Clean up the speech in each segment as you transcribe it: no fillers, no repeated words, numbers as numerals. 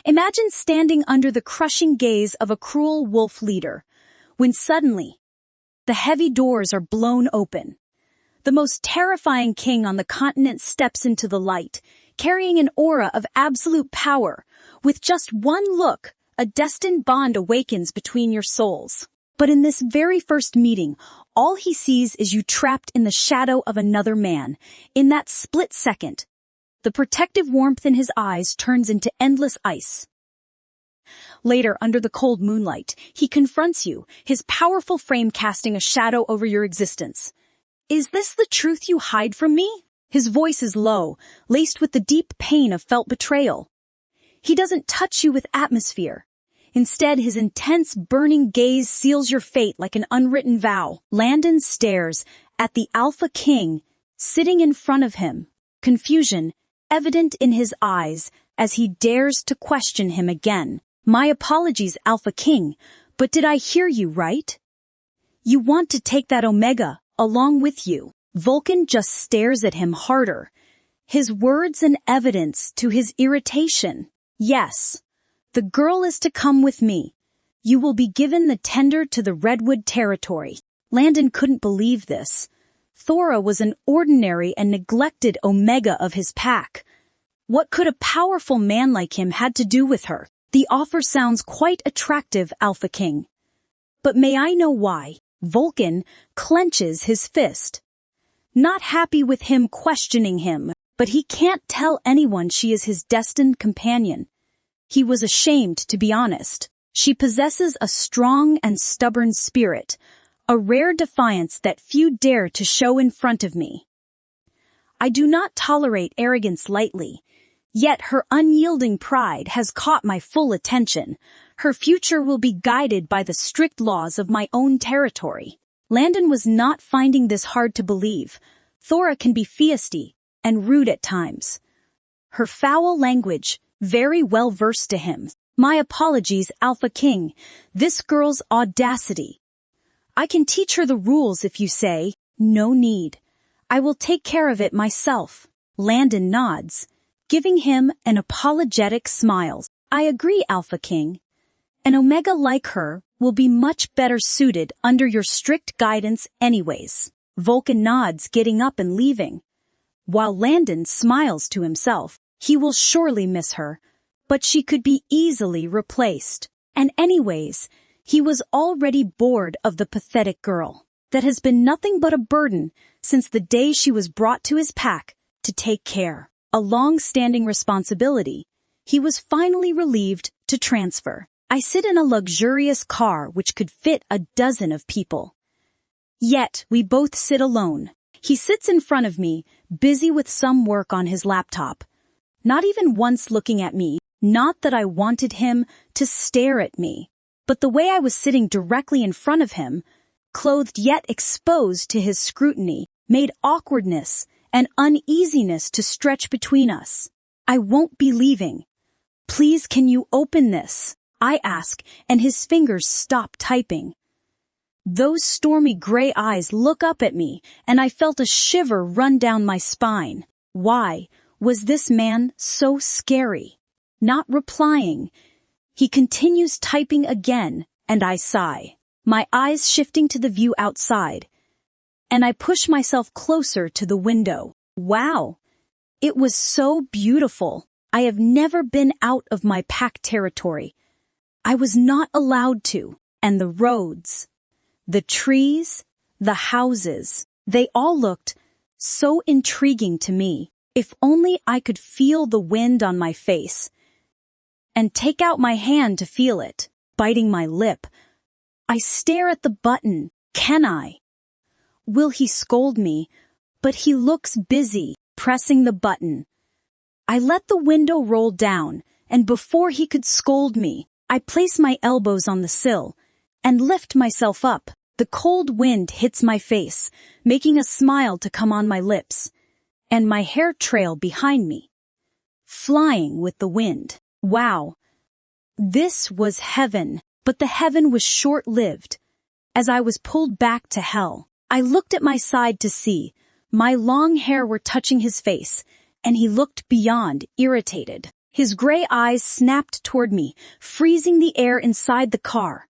Imagine standing under the crushing gaze of a cruel wolf leader, when suddenly, the heavy doors are blown open. The most terrifying king on the continent steps into the light, carrying an aura of absolute power. With just one look, a destined bond awakens between your souls. But in this very first meeting, all he sees is you trapped in the shadow of another man. In that split second, the protective warmth in his eyes turns into endless ice. Later, under the cold moonlight, he confronts you, his powerful frame casting a shadow over your existence. "Is this the truth you hide from me?" His voice is low, laced with the deep pain of felt betrayal. He doesn't touch you with atmosphere. Instead, his intense, burning gaze seals your fate like an unwritten vow. Landon stares at the Alpha King sitting in front of him, confusion evident in his eyes as he dares to question him again. "My apologies, Alpha King, but did I hear you right? You want to take that Omega along with you?" Vulcan just stares at him harder, his words an evidence to his irritation. "Yes, the girl is to come with me. You will be given the tender to the Redwood territory." Landon couldn't believe this. Thora was an ordinary and neglected Omega of his pack. What could a powerful man like him had to do with her? "The offer sounds quite attractive, Alpha King. But may I know why?" Vulcan clenches his fist. Not happy with him questioning him, but he can't tell anyone she is his destined companion. He was ashamed, to be honest. "She possesses a strong and stubborn spirit, a rare defiance that few dare to show in front of me. I do not tolerate arrogance lightly, yet her unyielding pride has caught my full attention. Her future will be guided by the strict laws of my own territory." Landon was not finding this hard to believe. Thora can be feisty and rude at times. Her foul language, very well versed to him. "My apologies, Alpha King. This girl's audacity. I can teach her the rules if you say." "No need. I will take care of it myself." Landon nods, giving him an apologetic smile. "I agree, Alpha King. An Omega like her will be much better suited under your strict guidance anyways." Vulcan nods, getting up and leaving, while Landon smiles to himself. He will surely miss her, but she could be easily replaced. And anyways, he was already bored of the pathetic girl that has been nothing but a burden since the day she was brought to his pack to take care. A long-standing responsibility. He was finally relieved to transfer. "I sit in a luxurious car which could fit a dozen of people. Yet we both sit alone." He sits in front of me, busy with some work on his laptop, not even once looking at me. Not that I wanted him to stare at me, but the way I was sitting directly in front of him, clothed yet exposed to his scrutiny, made awkwardness and uneasiness to stretch between us. "I won't be leaving. Please, can you open this?" I ask, and his fingers stop typing. Those stormy gray eyes look up at me, and I felt a shiver run down my spine. Why was this man so scary? Not replying. He continues typing again, and I sigh, my eyes shifting to the view outside, and I push myself closer to the window. Wow! It was so beautiful. I have never been out of my pack territory. I was not allowed to, and the roads, the trees, the houses, they all looked so intriguing to me. If only I could feel the wind on my face and take out my hand to feel it, biting my lip. I stare at the button. Can I? Will he scold me? But he looks busy, pressing the button. I let the window roll down, and before he could scold me, I place my elbows on the sill and lift myself up. The cold wind hits my face, making a smile to come on my lips, and my hair trail behind me, flying with the wind. Wow! This was heaven, but the heaven was short-lived. As I was pulled back to hell, I looked at my side to see. My long hair were touching his face, and he looked beyond irritated. His gray eyes snapped toward me, freezing the air inside the car.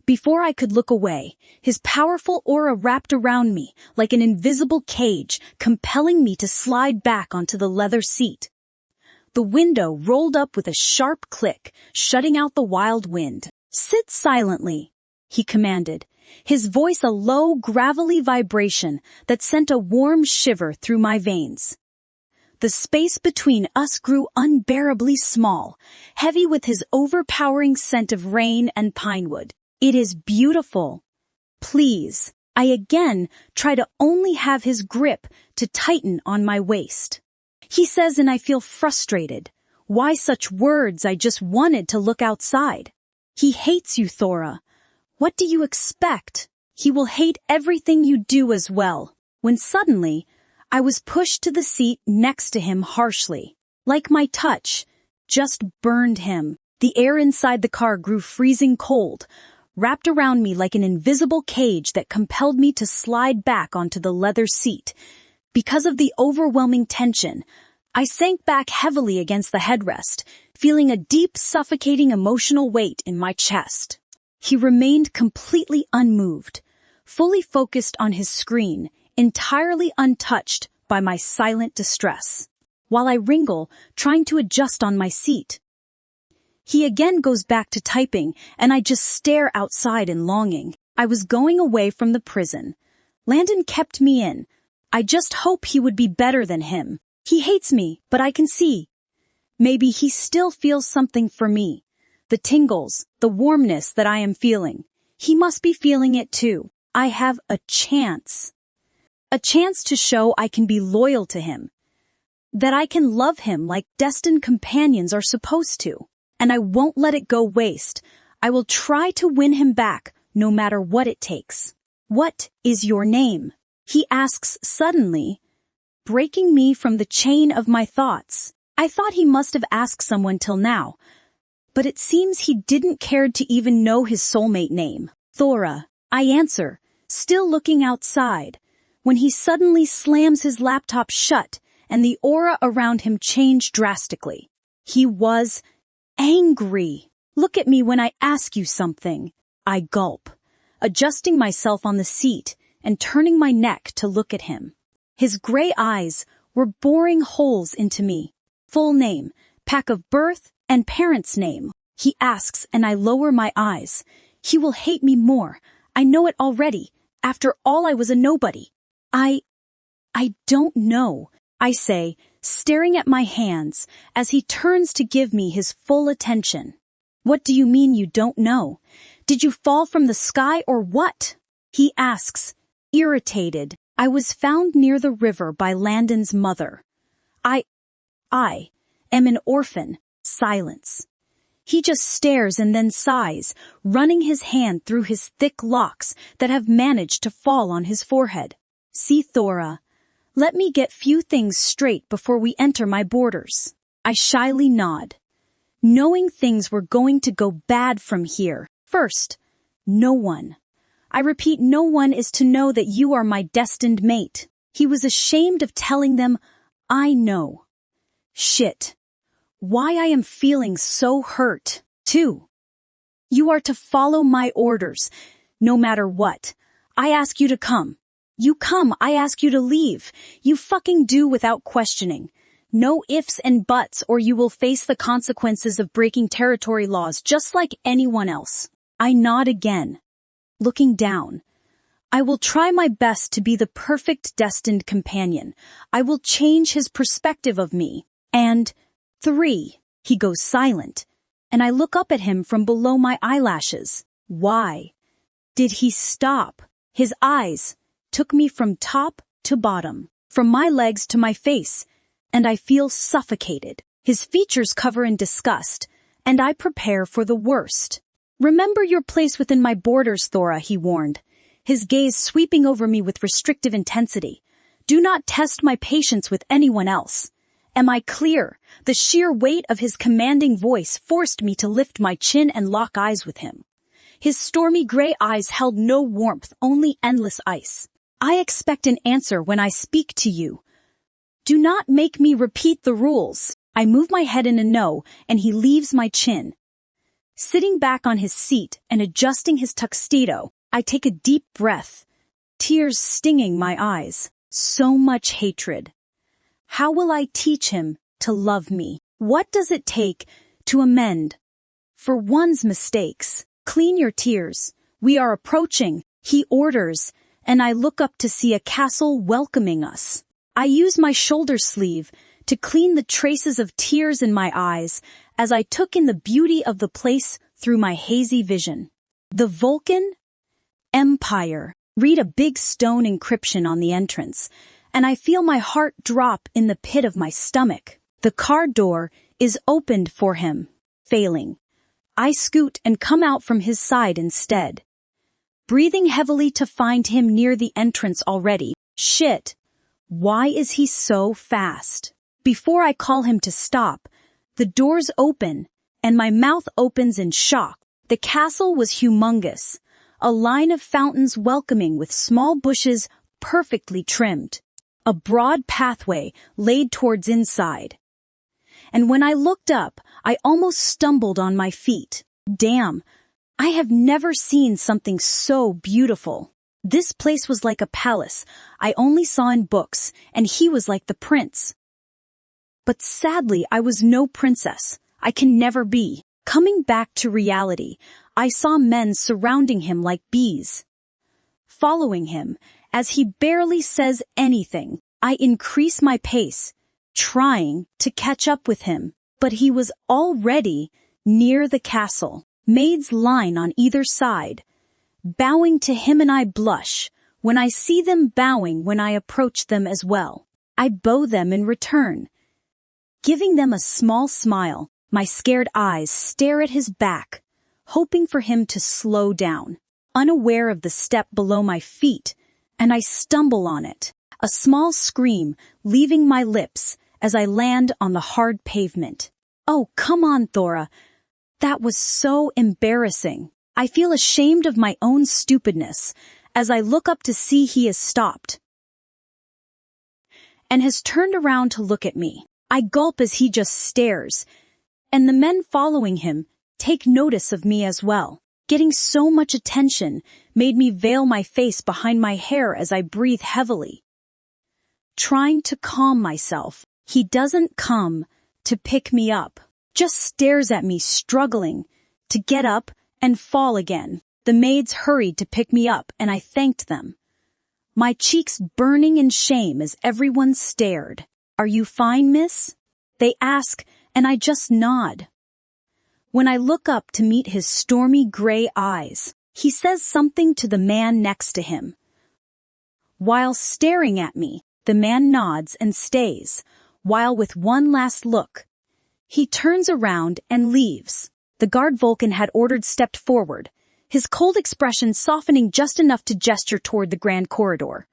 Before I could look away, his powerful aura wrapped around me like an invisible cage, compelling me to slide back onto the leather seat. The window rolled up with a sharp click, shutting out the wild wind. "Sit silently," he commanded, his voice a low, gravelly vibration that sent a warm shiver through my veins. The space between us grew unbearably small, heavy with his overpowering scent of rain and pinewood. "It is beautiful. Please." I again try to only have his grip to tighten on my waist. He says, and I feel frustrated. Why such words? I just wanted to look outside. "He hates you, Thora. What do you expect? He will hate everything you do as well." When suddenly, I was pushed to the seat next to him harshly. Like my touch just burned him. The air inside the car grew freezing cold, wrapped around me like an invisible cage that compelled me to slide back onto the leather seat. Because of the overwhelming tension, I sank back heavily against the headrest, feeling a deep, suffocating emotional weight in my chest. He remained completely unmoved, fully focused on his screen, entirely untouched by my silent distress. While I wringle, trying to adjust on my seat, he again goes back to typing, and I just stare outside in longing. I was going away from the prison. Landon kept me in. I just hope he would be better than him. He hates me, but I can see. Maybe he still feels something for me. The tingles, the warmness that I am feeling. He must be feeling it too. I have a chance. A chance to show I can be loyal to him. That I can love him like destined companions are supposed to. And I won't let it go waste. I will try to win him back, no matter what it takes. "What is your name?" he asks suddenly, breaking me from the chain of my thoughts. I thought he must have asked someone till now, but it seems he didn't care to even know his soulmate name. "Thora," I answer, still looking outside, when he suddenly slams his laptop shut and the aura around him changed drastically. He was angry. "Look at me when I ask you something." I gulp, adjusting myself on the seat and turning my neck to look at him. His gray eyes were boring holes into me. "Full name, pack of birth, and parents' name," he asks, and I lower my eyes. He will hate me more. I know it already. After all, I was a nobody. I don't know," I say, staring at my hands as he turns to give me his full attention. "What do you mean you don't know? Did you fall from the sky or what?" he asks, irritated. "I was found near the river by Landon's mother. I am an orphan." Silence. He just stares and then sighs, running his hand through his thick locks that have managed to fall on his forehead. "See, Thora, let me get few things straight before we enter my borders." I shyly nod, knowing things were going to go bad from here. "First, no one. I repeat, no one is to know that you are my destined mate." He was ashamed of telling them, "I know." Shit. Why I am feeling so hurt. 2. You are to follow my orders, no matter what. I ask you to come. You come, I ask you to leave. You fucking do without questioning. No ifs and buts, or you will face the consequences of breaking territory laws just like anyone else. I nod again, looking down. I will try my best to be the perfect destined companion. I will change his perspective of me. And 3. He goes silent, and I look up at him from below my eyelashes. Why did he stop? His eyes took me from top to bottom, from my legs to my face, and I feel suffocated. His features cover in disgust, and I prepare for the worst. "Remember your place within my borders, Thora," he warned, his gaze sweeping over me with restrictive intensity. "Do not test my patience with anyone else." Am I clear? The sheer weight of his commanding voice forced me to lift my chin and lock eyes with him. His stormy gray eyes held no warmth, only endless ice. "I expect an answer when I speak to you. Do not make me repeat the rules." I move my head in a no, and he leaves my chin. Sitting back on his seat and adjusting his tuxedo, I take a deep breath, tears stinging my eyes. So much hatred. How will I teach him to love me? What does it take to amend for one's mistakes? Clean your tears. We are approaching, he orders, and I look up to see a castle welcoming us. I use my shoulder sleeve to clean the traces of tears in my eyes as I took in the beauty of the place through my hazy vision. The Vulcan Empire. Read a big stone inscription on the entrance, and I feel my heart drop in the pit of my stomach. The car door is opened for him. Failing, I scoot and come out from his side instead. Breathing heavily to find him near the entrance already. Shit. Why is he so fast? Before I call him to stop, the doors open, and my mouth opens in shock. The castle was humongous. A line of fountains welcoming with small bushes perfectly trimmed. A broad pathway laid towards inside. And when I looked up, I almost stumbled on my feet. Damn, I have never seen something so beautiful. This place was like a palace I only saw in books, and he was like the prince. But sadly, I was no princess. I can never be. Coming back to reality, I saw men surrounding him like bees. Following him, as he barely says anything, I increase my pace, trying to catch up with him. But he was already near the castle. Maids line on either side, bowing to him, and I blush when I see them bowing when I approach them as well. I bow them in return, giving them a small smile. My scared eyes stare at his back, hoping for him to slow down, unaware of the step below my feet, and I stumble on it. A small scream leaving my lips as I land on the hard pavement. Oh, come on, Thora. That was so embarrassing. I feel ashamed of my own stupidness as I look up to see he has stopped and has turned around to look at me. I gulp as he just stares, and the men following him take notice of me as well. Getting so much attention made me veil my face behind my hair as I breathe heavily. Trying to calm myself, he doesn't come to pick me up, just stares at me, struggling to get up and fall again. The maids hurried to pick me up, and I thanked them, my cheeks burning in shame as everyone stared. "Are you fine, miss?" they ask, and I just nod. When I look up to meet his stormy gray eyes, he says something to the man next to him. While staring at me, the man nods and stays, while with one last look, he turns around and leaves. The guard Vulcan had ordered stepped forward, his cold expression softening just enough to gesture toward the grand corridor.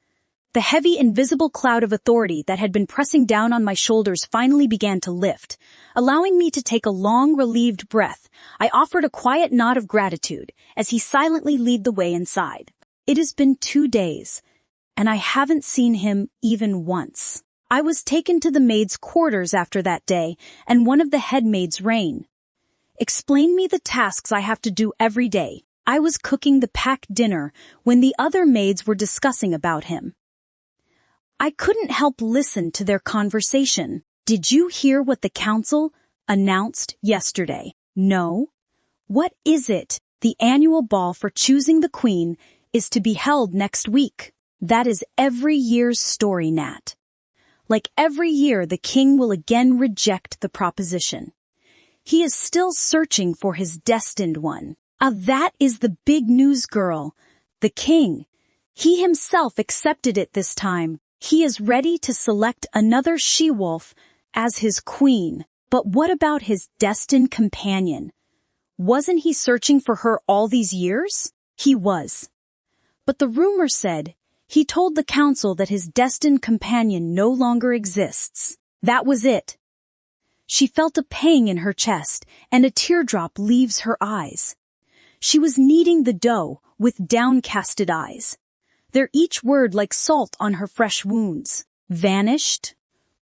The heavy, invisible cloud of authority that had been pressing down on my shoulders finally began to lift, allowing me to take a long, relieved breath. I offered a quiet nod of gratitude as he silently led the way inside. It has been 2 days, and I haven't seen him even once. I was taken to the maids' quarters after that day, and one of the head maids, Rain, explained me the tasks I have to do every day. I was cooking the packed dinner when the other maids were discussing about him. I couldn't help listen to their conversation. "Did you hear what the council announced yesterday?" "No." "What is it?" "The annual ball for choosing the queen is to be held next week." "That is every year's story, Nat. Like every year, the king will again reject the proposition. He is still searching for his destined one." That is the big news, girl. The king. He himself accepted it this time. He is ready to select another she-wolf as his queen. But what about his destined companion? Wasn't he searching for her all these years? He was. But the rumor said he told the council that his destined companion no longer exists. That was it. She felt a pang in her chest, and a teardrop leaves her eyes. She was kneading the dough with downcasted eyes, their each word like salt on her fresh wounds. Vanished?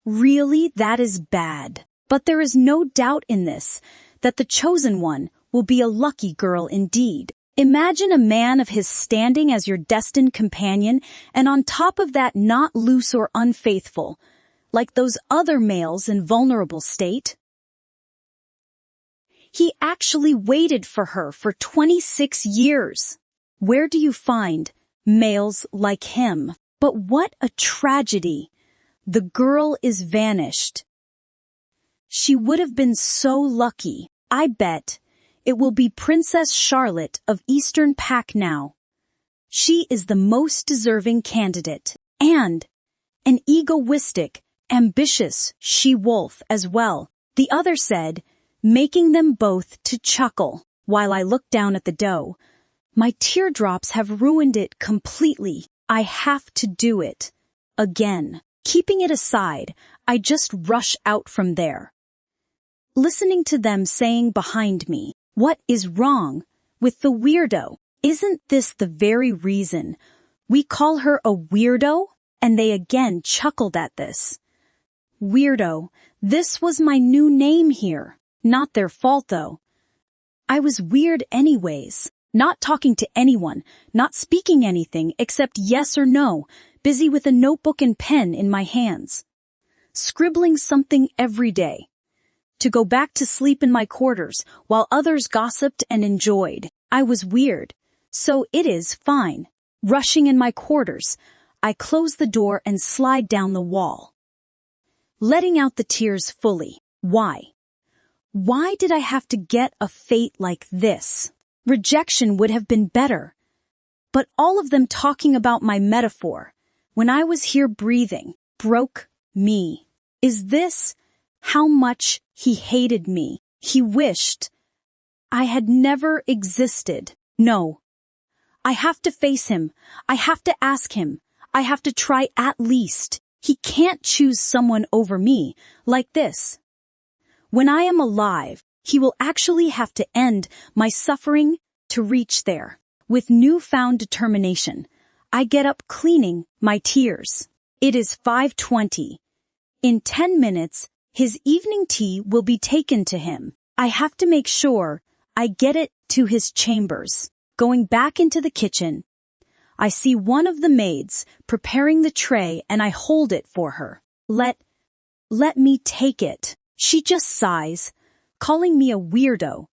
Really, that is bad. But there is no doubt in this, that the chosen one will be a lucky girl indeed. Imagine a man of his standing as your destined companion, and on top of that not loose or unfaithful, like those other males in vulnerable state. He actually waited for her for 26 years. Where do you find males like him? But what a tragedy. The girl is vanished. She would have been so lucky. I bet it will be Princess Charlotte of Eastern Pack now. She is the most deserving candidate, and an egoistic, ambitious she-wolf as well, the other said, making them both to chuckle. While I look down at the dough, my teardrops have ruined it completely. I have to do it again. Keeping it aside, I just rush out from there, listening to them saying behind me, "What is wrong with the weirdo? Isn't this the very reason we call her a weirdo?" And they again chuckled at this. Weirdo, this was my new name here. Not their fault though. I was weird anyways, not talking to anyone, not speaking anything except yes or no, busy with a notebook and pen in my hands, scribbling something every day, to go back to sleep in my quarters while others gossiped and enjoyed. I was weird, so it is fine. Rushing in my quarters, I close the door and slide down the wall, letting out the tears fully. Why? Why did I have to get a fate like this? Rejection would have been better. But all of them talking about my metaphor, when I was here breathing, broke me. Is this how much he hated me? He wished I had never existed. No. I have to face him. I have to ask him. I have to try at least. He can't choose someone over me like this. When I am alive, he will actually have to end my suffering to reach there. With newfound determination, I get up cleaning my tears. It is 5:20. In 10 minutes, his evening tea will be taken to him. I have to make sure I get it to his chambers. Going back into the kitchen, I see one of the maids preparing the tray and I hold it for her. Let me take it. She just sighs, calling me a weirdo,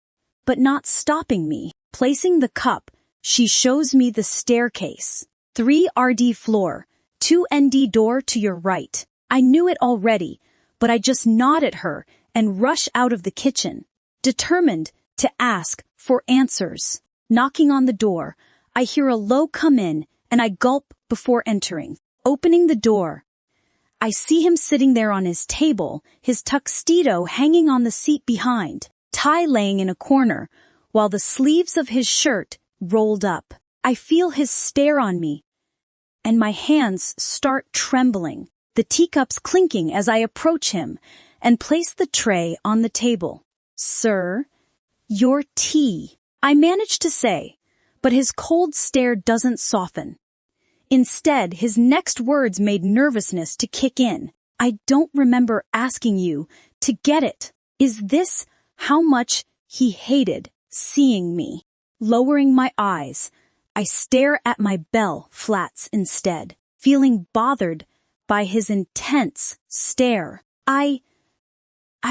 but not stopping me. Placing the cup, she shows me the staircase. 3 RD floor, 2 ND door to your right. I knew it already, but I just nod at her and rush out of the kitchen, determined to ask for answers. Knocking on the door, I hear a low come in and I gulp before entering. Opening the door, I see him sitting there on his table, his tuxedo hanging on the seat behind, tie laying in a corner, while the sleeves of his shirt rolled up. I feel his stare on me, and my hands start trembling, the teacups clinking as I approach him and place the tray on the table. "Sir, your tea," I manage to say, but his cold stare doesn't soften. Instead, his next words made nervousness to kick in. "I don't remember asking you to get it." Is this how much he hated seeing me? Lowering my eyes, I stare at my bell flats instead, feeling bothered by his intense stare. I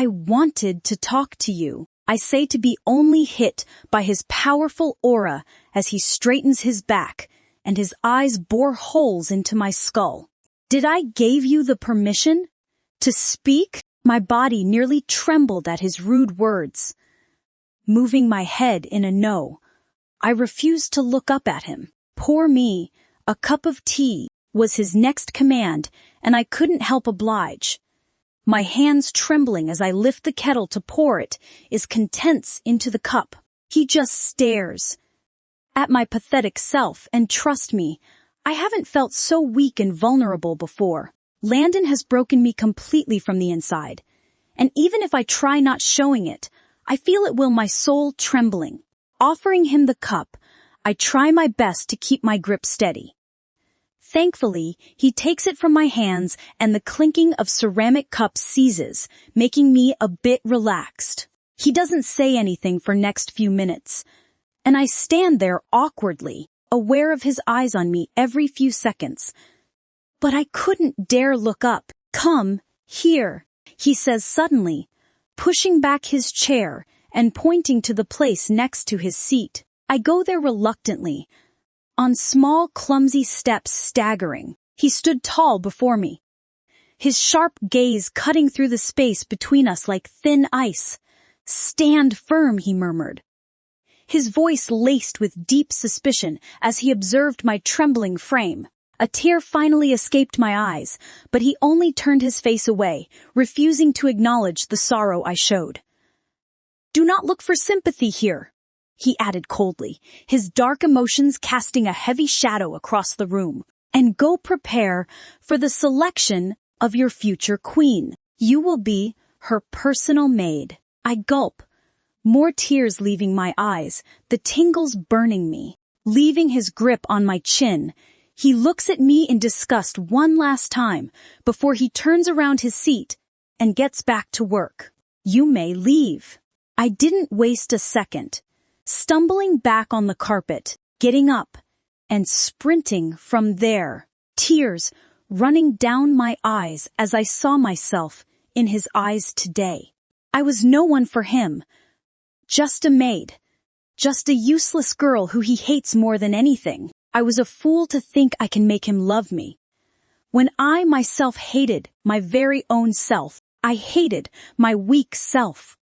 wanted to talk to you," I say, to be only hit by his powerful aura as he straightens his back and his eyes bore holes into my skull. "Did I give you the permission to speak?" My body nearly trembled at his rude words. Moving my head in a no, I refused to look up at him. "Pour me a cup of tea," was his next command, and I couldn't help oblige. My hands trembling as I lift the kettle to pour it is contents into the cup. He just stares at my pathetic self, and trust me, I haven't felt so weak and vulnerable before. Landon has broken me completely from the inside, and even if I try not showing it, I feel it will, my soul trembling. Offering him the cup, I try my best to keep my grip steady. Thankfully, he takes it from my hands and the clinking of ceramic cups ceases, making me a bit relaxed. He doesn't say anything for next few minutes, and I stand there awkwardly, aware of his eyes on me every few seconds. But I couldn't dare look up. "Come, here," he says suddenly, pushing back his chair and pointing to the place next to his seat. I go there reluctantly, on small, clumsy steps staggering. He stood tall before me, his sharp gaze cutting through the space between us like thin ice. "Stand firm," he murmured, his voice laced with deep suspicion as he observed my trembling frame. A tear finally escaped my eyes, but he only turned his face away, refusing to acknowledge the sorrow I showed. "Do not look for sympathy here," he added coldly, his dark emotions casting a heavy shadow across the room. "And go prepare for the selection of your future queen. You will be her personal maid." I gulp, more tears leaving my eyes, the tingles burning me. Leaving his grip on my chin, he looks at me in disgust one last time before he turns around his seat and gets back to work. "You may leave." I didn't waste a second, stumbling back on the carpet, getting up, and sprinting from there, tears running down my eyes as I saw myself in his eyes today. I was no one for him, just a maid, just a useless girl who he hates more than anything. I was a fool to think I can make him love me. When I myself hated my very own self, I hated my weak self,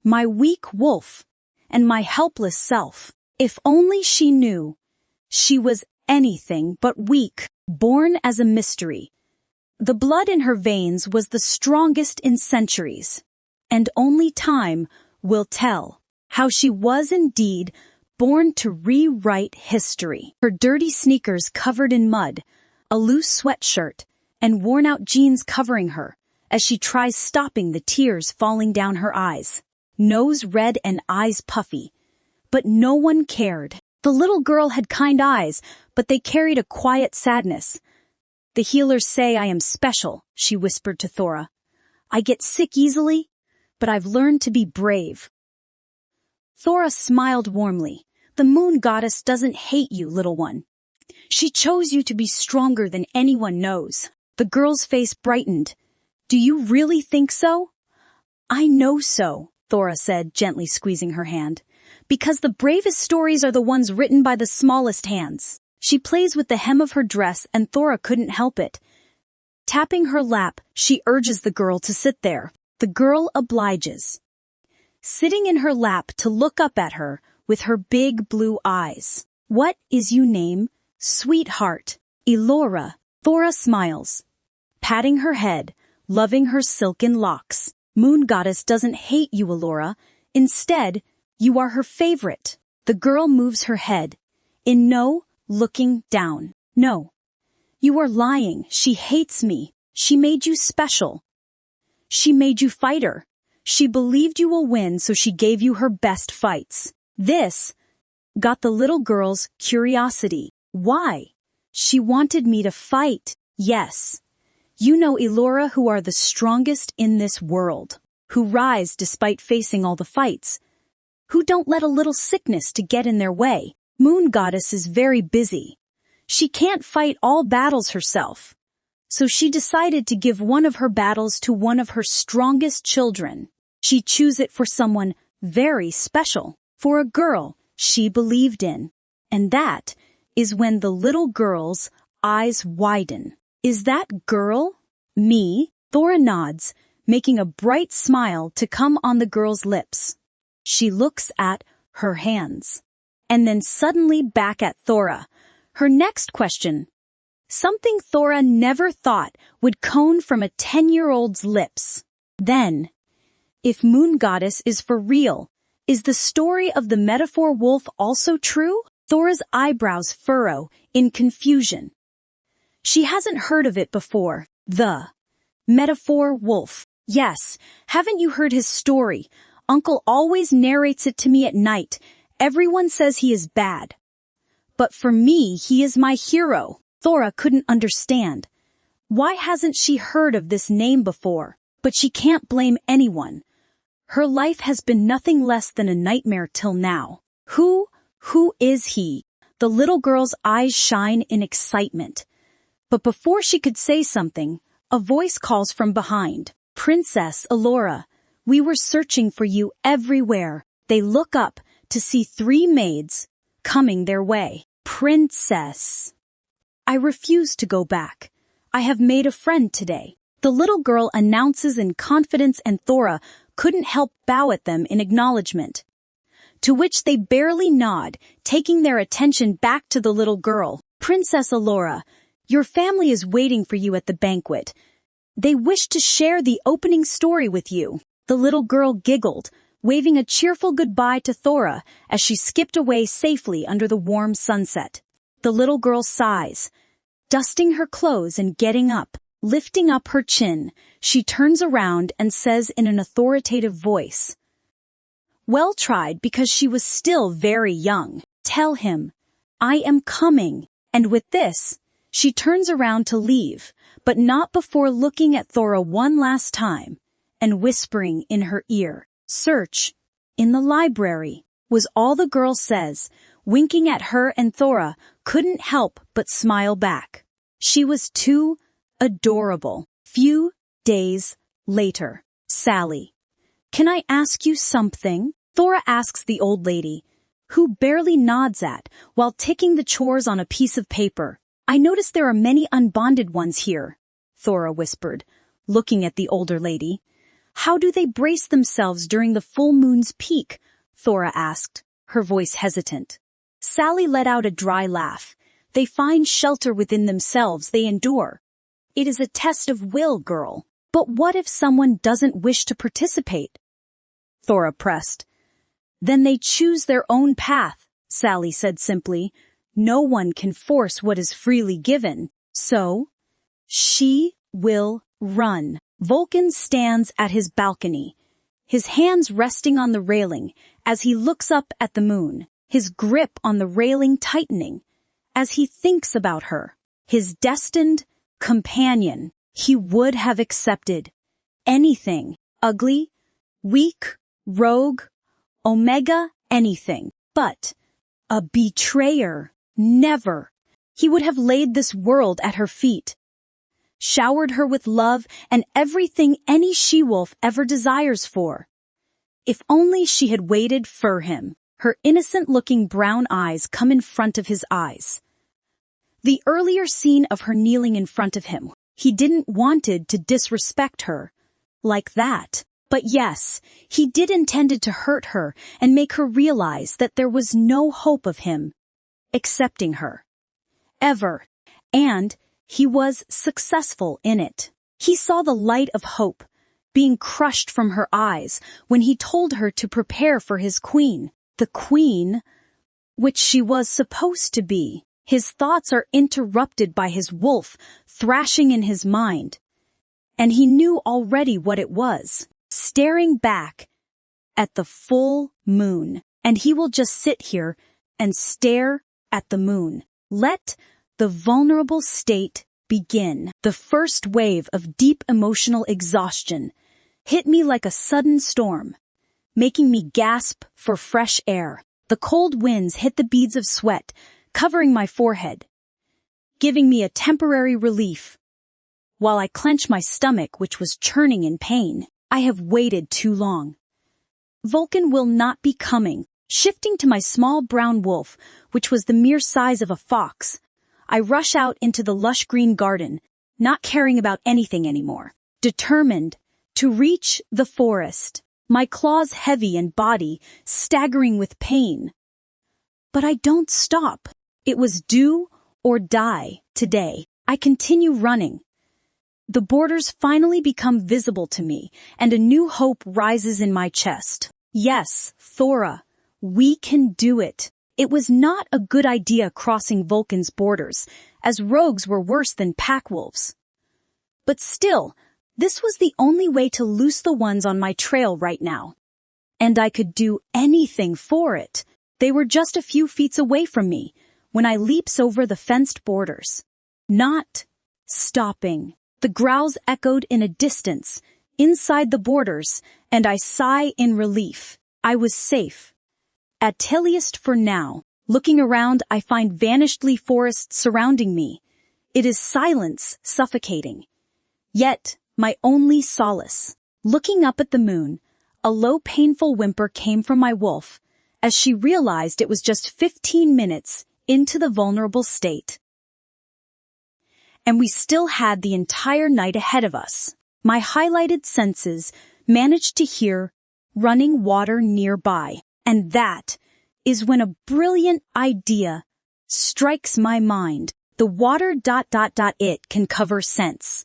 my weak wolf, and my helpless self. If only she knew she was anything but weak, born as a mystery. The blood in her veins was the strongest in centuries, and only time will tell how she was indeed born to rewrite history. Her dirty sneakers covered in mud, a loose sweatshirt, and worn-out jeans covering her, as she tries stopping the tears falling down her eyes. Nose red and eyes puffy. But no one cared. The little girl had kind eyes, but they carried a quiet sadness. "The healers say I am special," she whispered to Thora. "I get sick easily, but I've learned to be brave." Thora smiled warmly. "The moon goddess doesn't hate you, little one. She chose you to be stronger than anyone knows." The girl's face brightened. "Do you really think so?" "I know so," Thora said, gently squeezing her hand. "Because the bravest stories are the ones written by the smallest hands." She plays with the hem of her dress and Thora couldn't help it. Tapping her lap, she urges the girl to sit there. The girl obliges, sitting in her lap to look up at her with her big blue eyes. "What is you name, sweetheart?" "Elora." Thora smiles, patting her head, loving her silken locks. "Moon goddess doesn't hate you, Elora. Instead, you are her favorite." The girl moves her head, in no looking down. "No, you are lying. She hates me. She made you special. She made you fighter. She believed you will win, so she gave you her best fights." This got the little girl's curiosity. "Why?" "She wanted me to fight." "Yes. You know, Elora, who are the strongest in this world, who rise despite facing all the fights, who don't let a little sickness to get in their way. Moon goddess is very busy. She can't fight all battles herself. So she decided to give one of her battles to one of her strongest children. She chose it for someone very special, for a girl she believed in. And that is when the little girl's eyes widen. "Is that girl me?" Thora nods, making a bright smile to come on the girl's lips. She looks at her hands, and then suddenly back at Thora. Her next question, something Thora never thought would come from a 10-year-old's lips. "Then, if Moon Goddess is for real, is the story of the metaphor wolf also true?" Thora's eyebrows furrow in confusion. She hasn't heard of it before. The metaphor wolf. "Yes, haven't you heard his story? Uncle always narrates it to me at night. Everyone says he is bad. But for me, he is my hero." Thora couldn't understand. Why hasn't she heard of this name before? But she can't blame anyone. Her life has been nothing less than a nightmare till now. Who is he? The little girl's eyes shine in excitement. But before she could say something, a voice calls from behind. Princess Allura, we were searching for you everywhere. They look up to see 3 maids coming their way. Princess. I refuse to go back. I have made a friend today. The little girl announces in confidence, and Thora couldn't help bow at them in acknowledgement. To which they barely nod, taking their attention back to the little girl. Princess Allura, your family is waiting for you at the banquet. They wish to share the opening story with you. The little girl giggled, waving a cheerful goodbye to Thora as she skipped away safely under the warm sunset. The little girl sighs, dusting her clothes and getting up. Lifting up her chin, she turns around and says in an authoritative voice, well tried, because she was still very young. Tell him, I am coming. And with this, she turns around to leave, but not before looking at Thora one last time and whispering in her ear. Search in the library, was all the girl says, winking at her, and Thora couldn't help but smile back. She was too adorable. Few days later. Sally. Can I ask you something? Thora asks the old lady, who barely nods at while ticking the chores on a piece of paper. I notice there are many unbonded ones here, Thora whispered, looking at the older lady. How do they brace themselves during the full moon's peak? Thora asked, her voice hesitant. Sally let out a dry laugh. They find shelter within themselves, they endure. It is a test of will, girl. But what if someone doesn't wish to participate? Thora pressed. Then they choose their own path, Sally said simply. No one can force what is freely given. So, she will run. Vulcan stands at his balcony, his hands resting on the railing as he looks up at the moon, his grip on the railing tightening as he thinks about her, his destined companion. He would have accepted anything, ugly, weak, rogue, omega, anything, but a betrayer, never. He would have laid this world at her feet, showered her with love and everything any she-wolf ever desires for. If only she had waited for him. Her innocent-looking brown eyes come in front of his eyes. The earlier scene of her kneeling in front of him, he didn't wanted to disrespect her like that. But yes, he did intended to hurt her and make her realize that there was no hope of him accepting her. Ever. And he was successful in it. He saw the light of hope being crushed from her eyes when he told her to prepare for his queen, the queen which she was supposed to be. His thoughts are interrupted by his wolf thrashing in his mind, and he knew already what it was, staring back at the full moon, and he will just sit here and stare at the moon. Let the vulnerable state begin. The first wave of deep emotional exhaustion hit me like a sudden storm, making me gasp for fresh air. The cold winds hit the beads of sweat, covering my forehead, giving me a temporary relief, while I clench my stomach, which was churning in pain. I have waited too long. Vulcan will not be coming. Shifting to my small brown wolf, which was the mere size of a fox, I rush out into the lush green garden, not caring about anything anymore, determined to reach the forest, my claws heavy and body staggering with pain. But I don't stop. It was do or die today. I continue running. The borders finally become visible to me, and a new hope rises in my chest. Yes, Thora, we can do it. It was not a good idea crossing Vulcan's borders, as rogues were worse than pack wolves. But still, this was the only way to loose the ones on my trail right now. And I could do anything for it. They were just a few feet away from me when I leaps over the fenced borders. not stopping. The growls echoed in a distance, inside the borders, and I sigh in relief. I was safe. At Tiliest for now. Looking around, I find vanishedly forests surrounding me. It is silence suffocating. Yet, my only solace. Looking up at the moon, a low painful whimper came from my wolf, as she realized it was just 15 minutes into the vulnerable state. And we still had the entire night ahead of us. My highlighted senses managed to hear running water nearby, and that is when a brilliant idea strikes my mind. The water ... it can cover sense.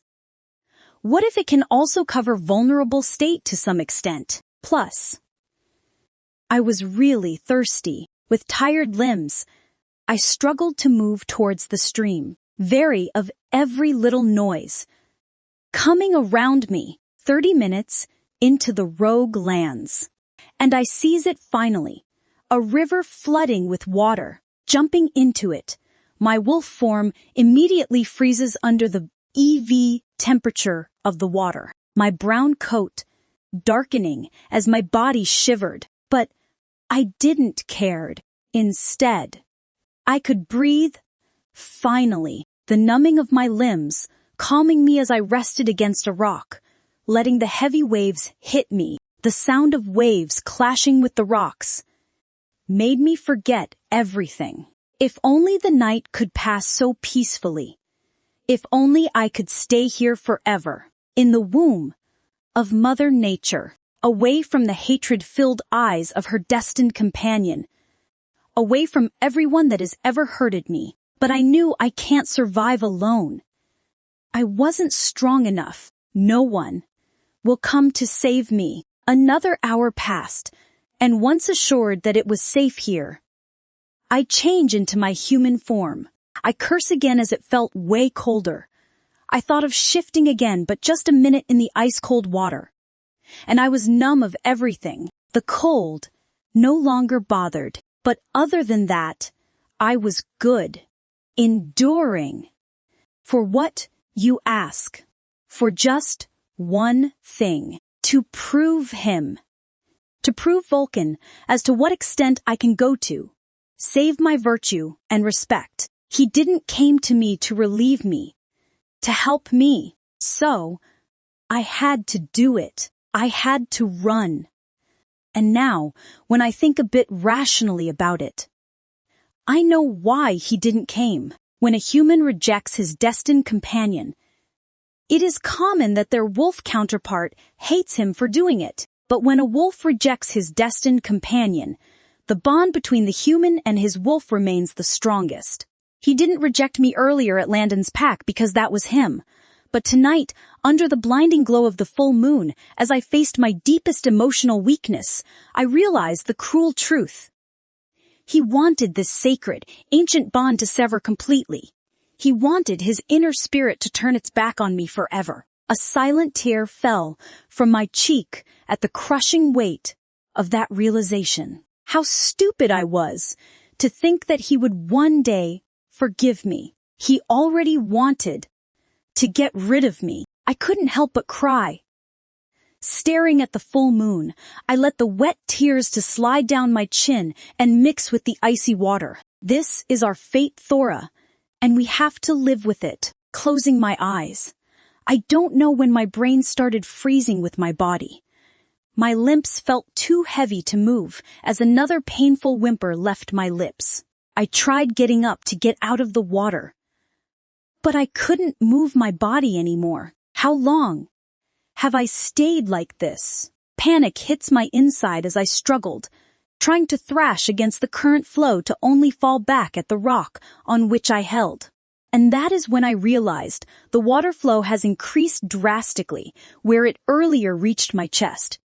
What if it can also cover vulnerable state to some extent? Plus, I was really thirsty. With tired limbs, I struggled to move towards the stream, wary of every little noise coming around me. 30 minutes into the rogue lands, and I seize it finally. A river flooding with water. Jumping into it, my wolf form immediately freezes under the EV temperature of the water. My brown coat darkening as my body shivered, but I didn't cared. Instead, I could breathe. Finally, the numbing of my limbs, calming me as I rested against a rock, letting the heavy waves hit me. The sound of waves clashing with the rocks made me forget everything. If only the night could pass so peacefully. If only I could stay here forever, in the womb of Mother Nature, away from the hatred-filled eyes of her destined companion, away from everyone that has ever hurted me. But I knew I can't survive alone. I wasn't strong enough. No one will come to save me. Another hour passed, and once assured that it was safe here, I change into my human form. I curse again as it felt way colder. I thought of shifting again, but just a minute in the ice-cold water. And I was numb of everything. The cold no longer bothered. But other than that, I was good. Enduring. For what, you ask? For just one thing. To prove him. To prove Vulcan as to what extent I can go to. Save my virtue and respect. He didn't came to me to relieve me. To help me. So, I had to do it. I had to run. And now, when I think a bit rationally about it, I know why he didn't came. When a human rejects his destined companion, it is common that their wolf counterpart hates him for doing it. But when a wolf rejects his destined companion, the bond between the human and his wolf remains the strongest. He didn't reject me earlier at Landon's pack because that was him. But tonight, under the blinding glow of the full moon, as I faced my deepest emotional weakness, I realized the cruel truth. He wanted this sacred, ancient bond to sever completely. He wanted his inner spirit to turn its back on me forever. A silent tear fell from my cheek at the crushing weight of that realization. How stupid I was to think that he would one day forgive me. He already wanted to get rid of me. I couldn't help but cry. Staring at the full moon, I let the wet tears to slide down my chin and mix with the icy water. This is our fate, Thora, and we have to live with it. Closing my eyes, I don't know when my brain started freezing with my body. My limbs felt too heavy to move as another painful whimper left my lips. I tried getting up to get out of the water, but I couldn't move my body anymore. How long have I stayed like this? Panic hits my inside as I struggled, trying to thrash against the current flow to only fall back at the rock on which I held. And that is when I realized the water flow has increased drastically, where it earlier reached my chest.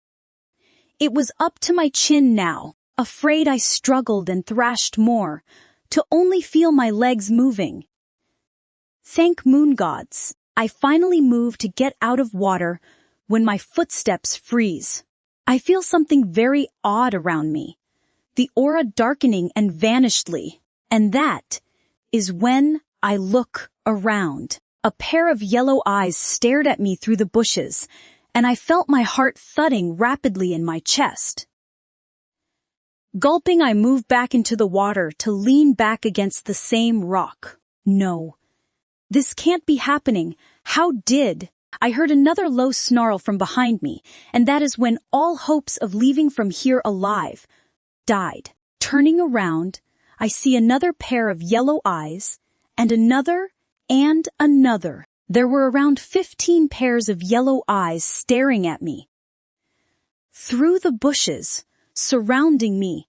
It was up to my chin now. Afraid, I struggled and thrashed more, to only feel my legs moving. Thank moon gods, I finally moved to get out of water when my footsteps freeze. I feel something very odd around me, the aura darkening and vanishedly, and that is when I look around. A pair of yellow eyes stared at me through the bushes, and I felt my heart thudding rapidly in my chest. Gulping, I moved back into the water to lean back against the same rock. No. This can't be happening. How did? I heard another low snarl from behind me, and that is when all hopes of leaving from here alive died. Turning around, I see another pair of yellow eyes, and another, and another. There were around 15 pairs of yellow eyes staring at me. Through the bushes, surrounding me,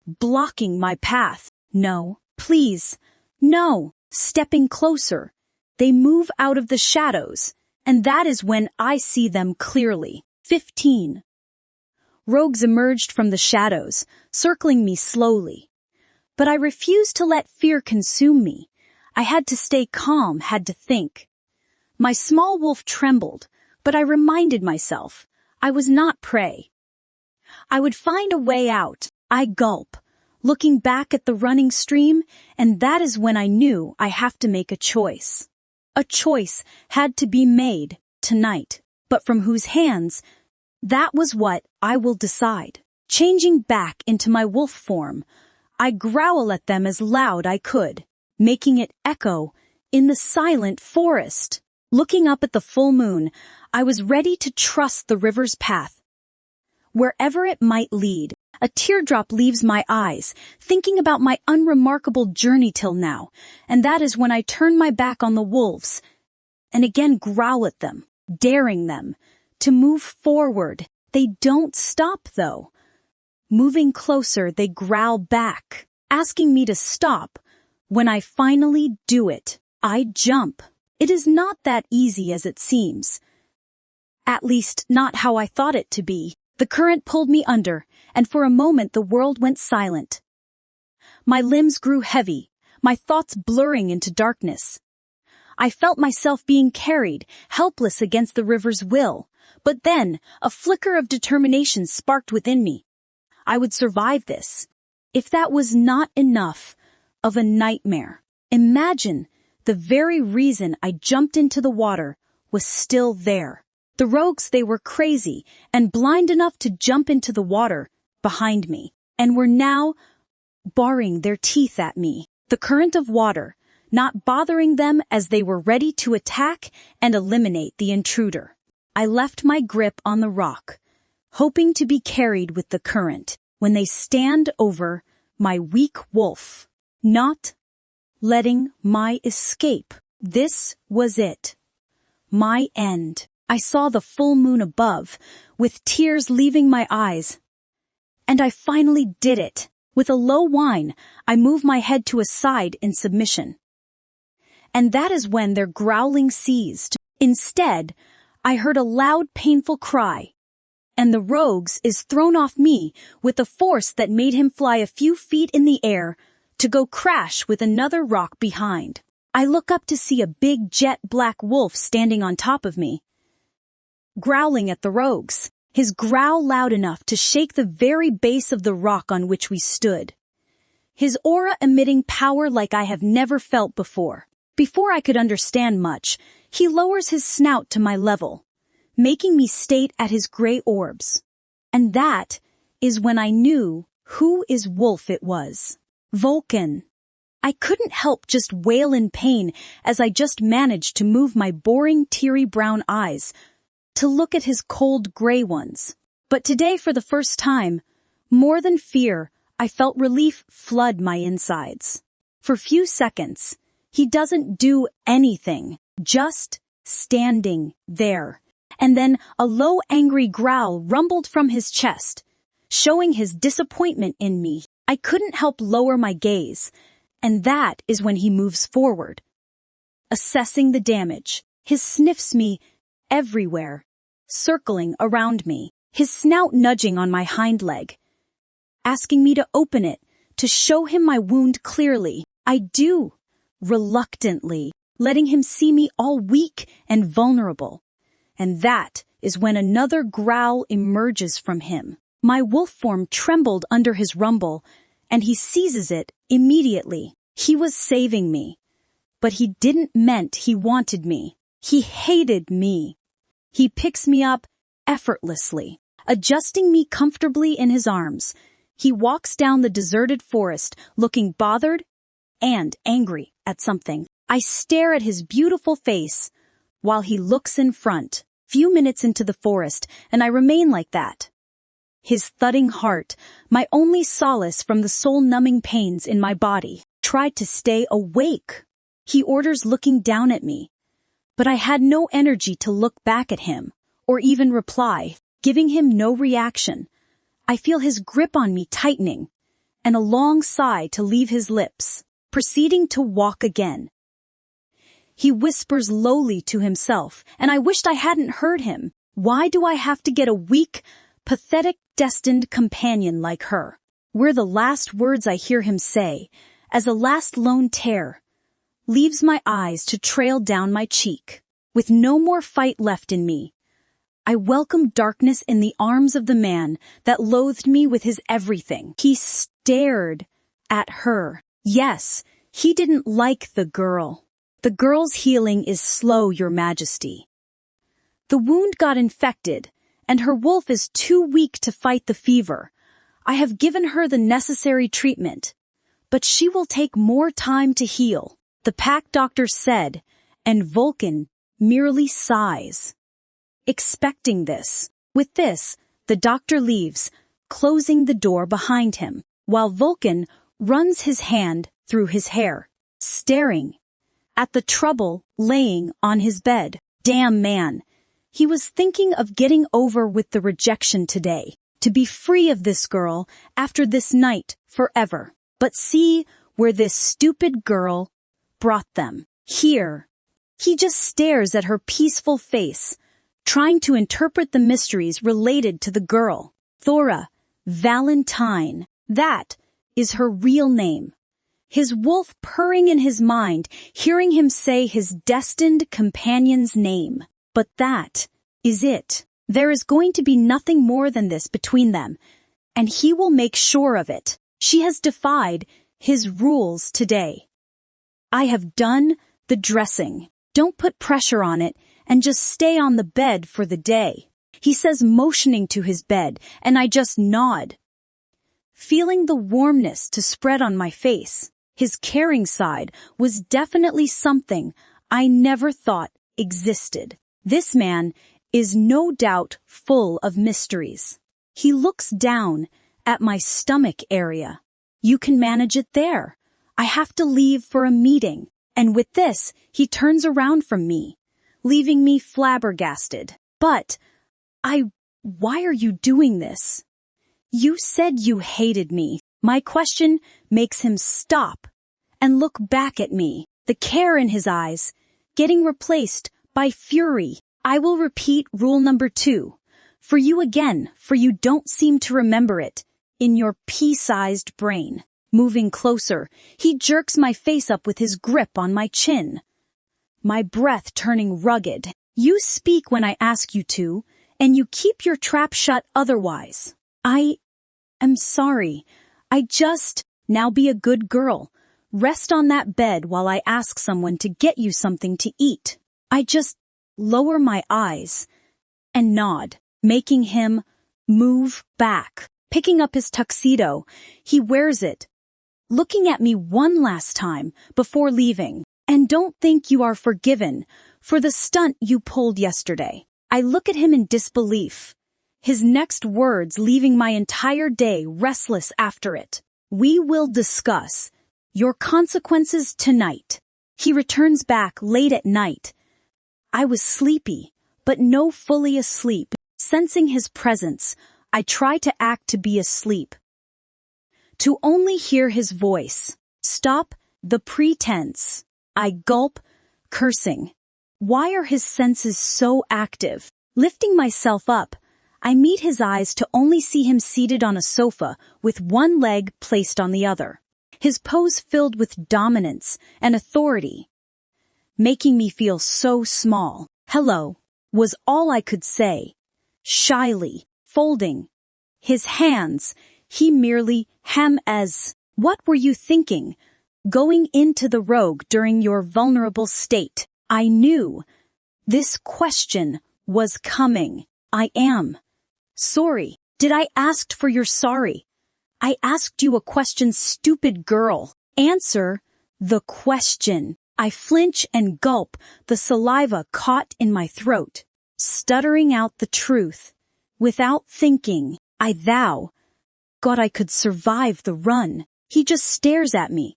blocking my path. No, please, no. Stepping closer, they move out of the shadows, and that is when I see them clearly. 15 rogues emerged from the shadows, circling me slowly. But I refused to let fear consume me. I had to stay calm, had to think. My small wolf trembled, but I reminded myself I was not prey. I would find a way out. I gulp, looking back at the running stream, and that is when I knew I have to make a choice. A choice had to be made tonight, but from whose hands? That was what I will decide. Changing back into my wolf form, I growl at them as loud I could, making it echo in the silent forest. Looking up at the full moon, I was ready to trust the river's path. Wherever it might lead, a teardrop leaves my eyes, thinking about my unremarkable journey till now, and that is when I turn my back on the wolves, and again growl at them, daring them to move forward. They don't stop, though. Moving closer, they growl back, asking me to stop. When I finally do it, I jump. It is not that easy as it seems. At least, not how I thought it to be. The current pulled me under, and for a moment the world went silent. My limbs grew heavy, my thoughts blurring into darkness. I felt myself being carried, helpless against the river's will. But then, a flicker of determination sparked within me. I would survive this. If that was not enough of a nightmare, imagine the very reason I jumped into the water was still there. The rogues, they were crazy and blind enough to jump into the water behind me, and were now baring their teeth at me. The current of water, not bothering them as they were ready to attack and eliminate the intruder. I left my grip on the rock, hoping to be carried with the current when they stand over my weak wolf, not letting my escape. This was it. My end. I saw the full moon above, with tears leaving my eyes. And I finally did it. With a low whine, I moved my head to a side in submission. And that is when their growling ceased. Instead, I heard a loud, painful cry, and the rogues is thrown off me with a force that made him fly a few feet in the air to go crash with another rock behind. I look up to see a big jet black wolf standing on top of me, growling at the rogues, his growl loud enough to shake the very base of the rock on which we stood. His aura emitting power like I have never felt before. Before I could understand much, he lowers his snout to my level, making me state at his gray orbs. And that is when I knew whose wolf it was. Vulcan. I couldn't help just wail in pain as I just managed to move my boring, teary brown eyes to look at his cold gray ones. But today, for the first time, more than fear, I felt relief flood my insides. For few seconds, he doesn't do anything, just standing there. And then a low angry growl rumbled from his chest, showing his disappointment in me. I couldn't help lower my gaze, and that is when he moves forward. Assessing the damage, he sniffs me everywhere, circling around me, his snout nudging on my hind leg, asking me to open it, to show him my wound clearly. I do. Reluctantly, letting him see me all weak and vulnerable. And that is when another growl emerges from him. My wolf form trembled under his rumble, and he seizes it immediately. He was saving me. but he didn't meant he wanted me. He hated me. He picks me up effortlessly, adjusting me comfortably in his arms. He walks down the deserted forest, looking bothered and angry at something. I stare at his beautiful face while he looks in front. Few minutes into the forest, and I remain like that. His thudding heart, my only solace from the soul-numbing pains in my body, tried to stay awake. He orders looking down at me, but I had no energy to look back at him, or even reply, giving him no reaction. I feel his grip on me tightening, and a long sigh to leave his lips, proceeding to walk again. He whispers lowly to himself, and I wished I hadn't heard him. Why do I have to get a weak, pathetic, destined companion like her? Were the last words I hear him say, as a last lone tear leaves my eyes to trail down my cheek. With no more fight left in me, I welcome darkness in the arms of the man that loathed me with his everything. He stared at her. Yes, he didn't like the girl. The girl's healing is slow, Your Majesty. The wound got infected, and her wolf is too weak to fight the fever. I have given her the necessary treatment, but she will take more time to heal, the pack doctor said, and Vulcan merely sighs, expecting this. With this, the doctor leaves, closing the door behind him, while Vulcan runs his hand through his hair, staring at the trouble laying on his bed. Damn man. He was thinking of getting over with the rejection today, to be free of this girl after this night forever. But see where this stupid girl brought them. Here. He just stares at her peaceful face, trying to interpret the mysteries related to the girl. Thora Valentine. That is her real name. His wolf purring in his mind, hearing him say his destined companion's name. But that is it. There is going to be nothing more than this between them, and he will make sure of it. She has defied his rules today. I have done the dressing. Don't put pressure on it, and just stay on the bed for the day. He says, motioning to his bed, and I just nod, feeling the warmness to spread on my face. His caring side was definitely something I never thought existed. This man is no doubt full of mysteries. He looks down at my stomach area. You can manage it there. I have to leave for a meeting. And with this, he turns around from me, leaving me flabbergasted. But why are you doing this? You said you hated me. My question makes him stop and look back at me, the care in his eyes getting replaced by fury. I will repeat rule number 2. For you again, for you don't seem to remember it in your pea-sized brain. Moving closer, he jerks my face up with his grip on my chin, my breath turning rugged. You speak when I ask you to, and you keep your trap shut otherwise. I am sorry. Now be a good girl. Rest on that bed while I ask someone to get you something to eat. I just lower my eyes and nod, making him move back. Picking up his tuxedo, he wears it, looking at me one last time before leaving. And don't think you are forgiven for the stunt you pulled yesterday. I look at him in disbelief, his next words leaving my entire day restless after it. We will discuss your consequences tonight. He returns back late at night. I was sleepy, but no fully asleep. Sensing his presence, I try to act to be asleep, to only hear his voice. Stop the pretense. I gulp, cursing. Why are his senses so active? Lifting myself up, I meet his eyes to only see him seated on a sofa with one leg placed on the other. His pose filled with dominance and authority, making me feel so small. Hello, was all I could say. Shyly, folding his hands, he merely hem as, what were you thinking? going into the rogue during your vulnerable state. I knew this question was coming. I am sorry. Did I ask for your sorry? I asked you a question, stupid girl. Answer the question. I flinch and gulp, the saliva caught in my throat, stuttering out the truth. Without thinking, I vow, God, I could survive the run. He just stares at me,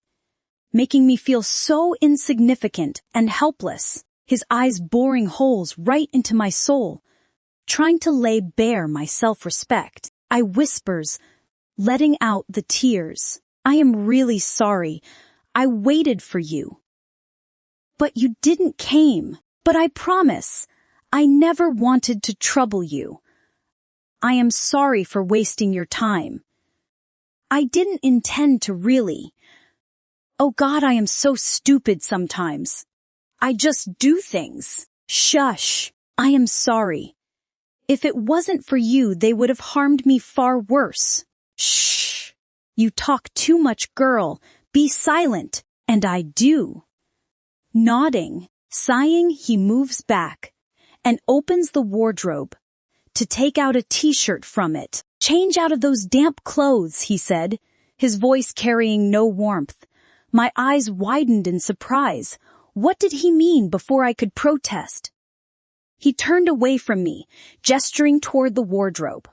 making me feel so insignificant and helpless, his eyes boring holes right into my soul, trying to lay bare my self-respect. I whispers, letting out the tears. I am really sorry. I waited for you. But you didn't came. But I promise, I never wanted to trouble you. I am sorry for wasting your time. I didn't intend to really. Oh God, I am so stupid sometimes. I just do things. Shush. I am sorry. If it wasn't for you, they would have harmed me far worse. Shh. You talk too much, girl. Be silent. And I do. Nodding, sighing, he moves back and opens the wardrobe to take out a t-shirt from it. Change out of those damp clothes, he said, his voice carrying no warmth. My eyes widened in surprise. What did he mean before I could protest? He turned away from me, gesturing toward the wardrobe.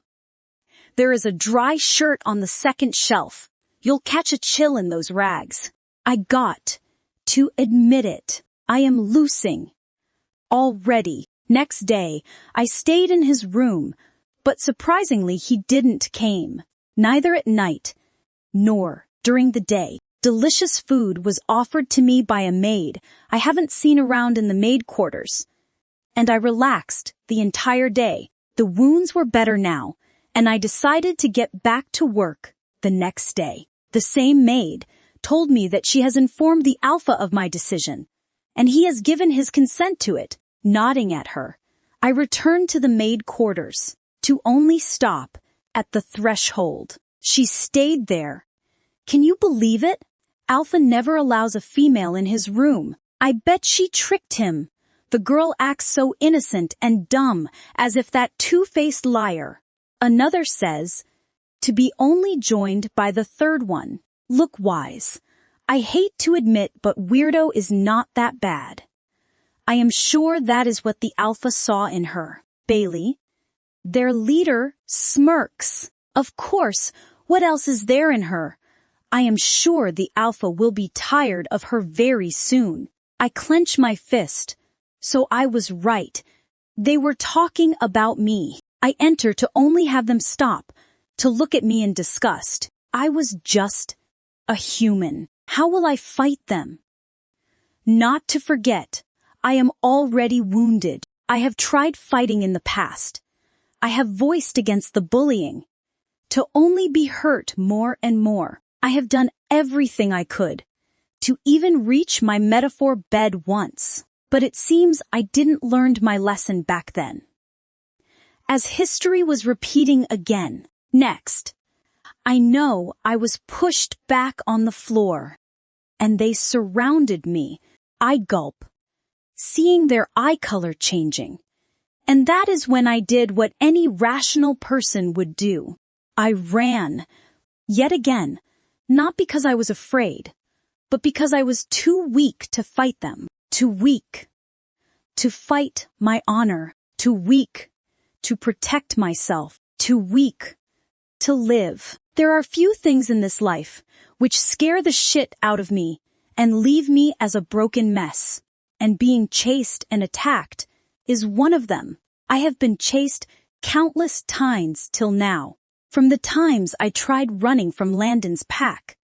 There is a dry shirt on the second shelf. You'll catch a chill in those rags. I got to admit it. I am losing. Already. Next day, I stayed in his room, but surprisingly he didn't came. Neither at night, nor during the day. Delicious food was offered to me by a maid I haven't seen around in the maid quarters. And I relaxed the entire day. The wounds were better now, and I decided to get back to work the next day. The same maid told me that she has informed the alpha of my decision, and he has given his consent to it. Nodding at her, I returned to the maid quarters, to only stop at the threshold. She stayed there. Can you believe it? Alpha never allows a female in his room. I bet she tricked him. The girl acts so innocent and dumb, as if that two-faced liar. Another says, to be only joined by the third one. Look wise. I hate to admit, but weirdo is not that bad. I am sure that is what the alpha saw in her. Bailey, their leader, smirks. Of course, what else is there in her? I am sure the alpha will be tired of her very soon. I clench my fist. So I was right. They were talking about me. I enter to only have them stop, to look at me in disgust. I was just a human. How will I fight them? Not to forget, I am already wounded. I have tried fighting in the past. I have voiced against the bullying. To only be hurt more and more. I have done everything I could. To even reach my metaphor bed once. But it seems I didn't learn my lesson back then. As history was repeating again. Next, I know I was pushed back on the floor. And they surrounded me. I gulp, seeing their eye color changing. And that is when I did what any rational person would do. I ran. Yet again, not because I was afraid, but because I was too weak to fight them. Too weak to fight my honor. Too weak to protect myself. Too weak to live. There are few things in this life which scare the shit out of me and leave me as a broken mess. And being chased and attacked is one of them. I have been chased countless times till now. From the times I tried running from Landon's pack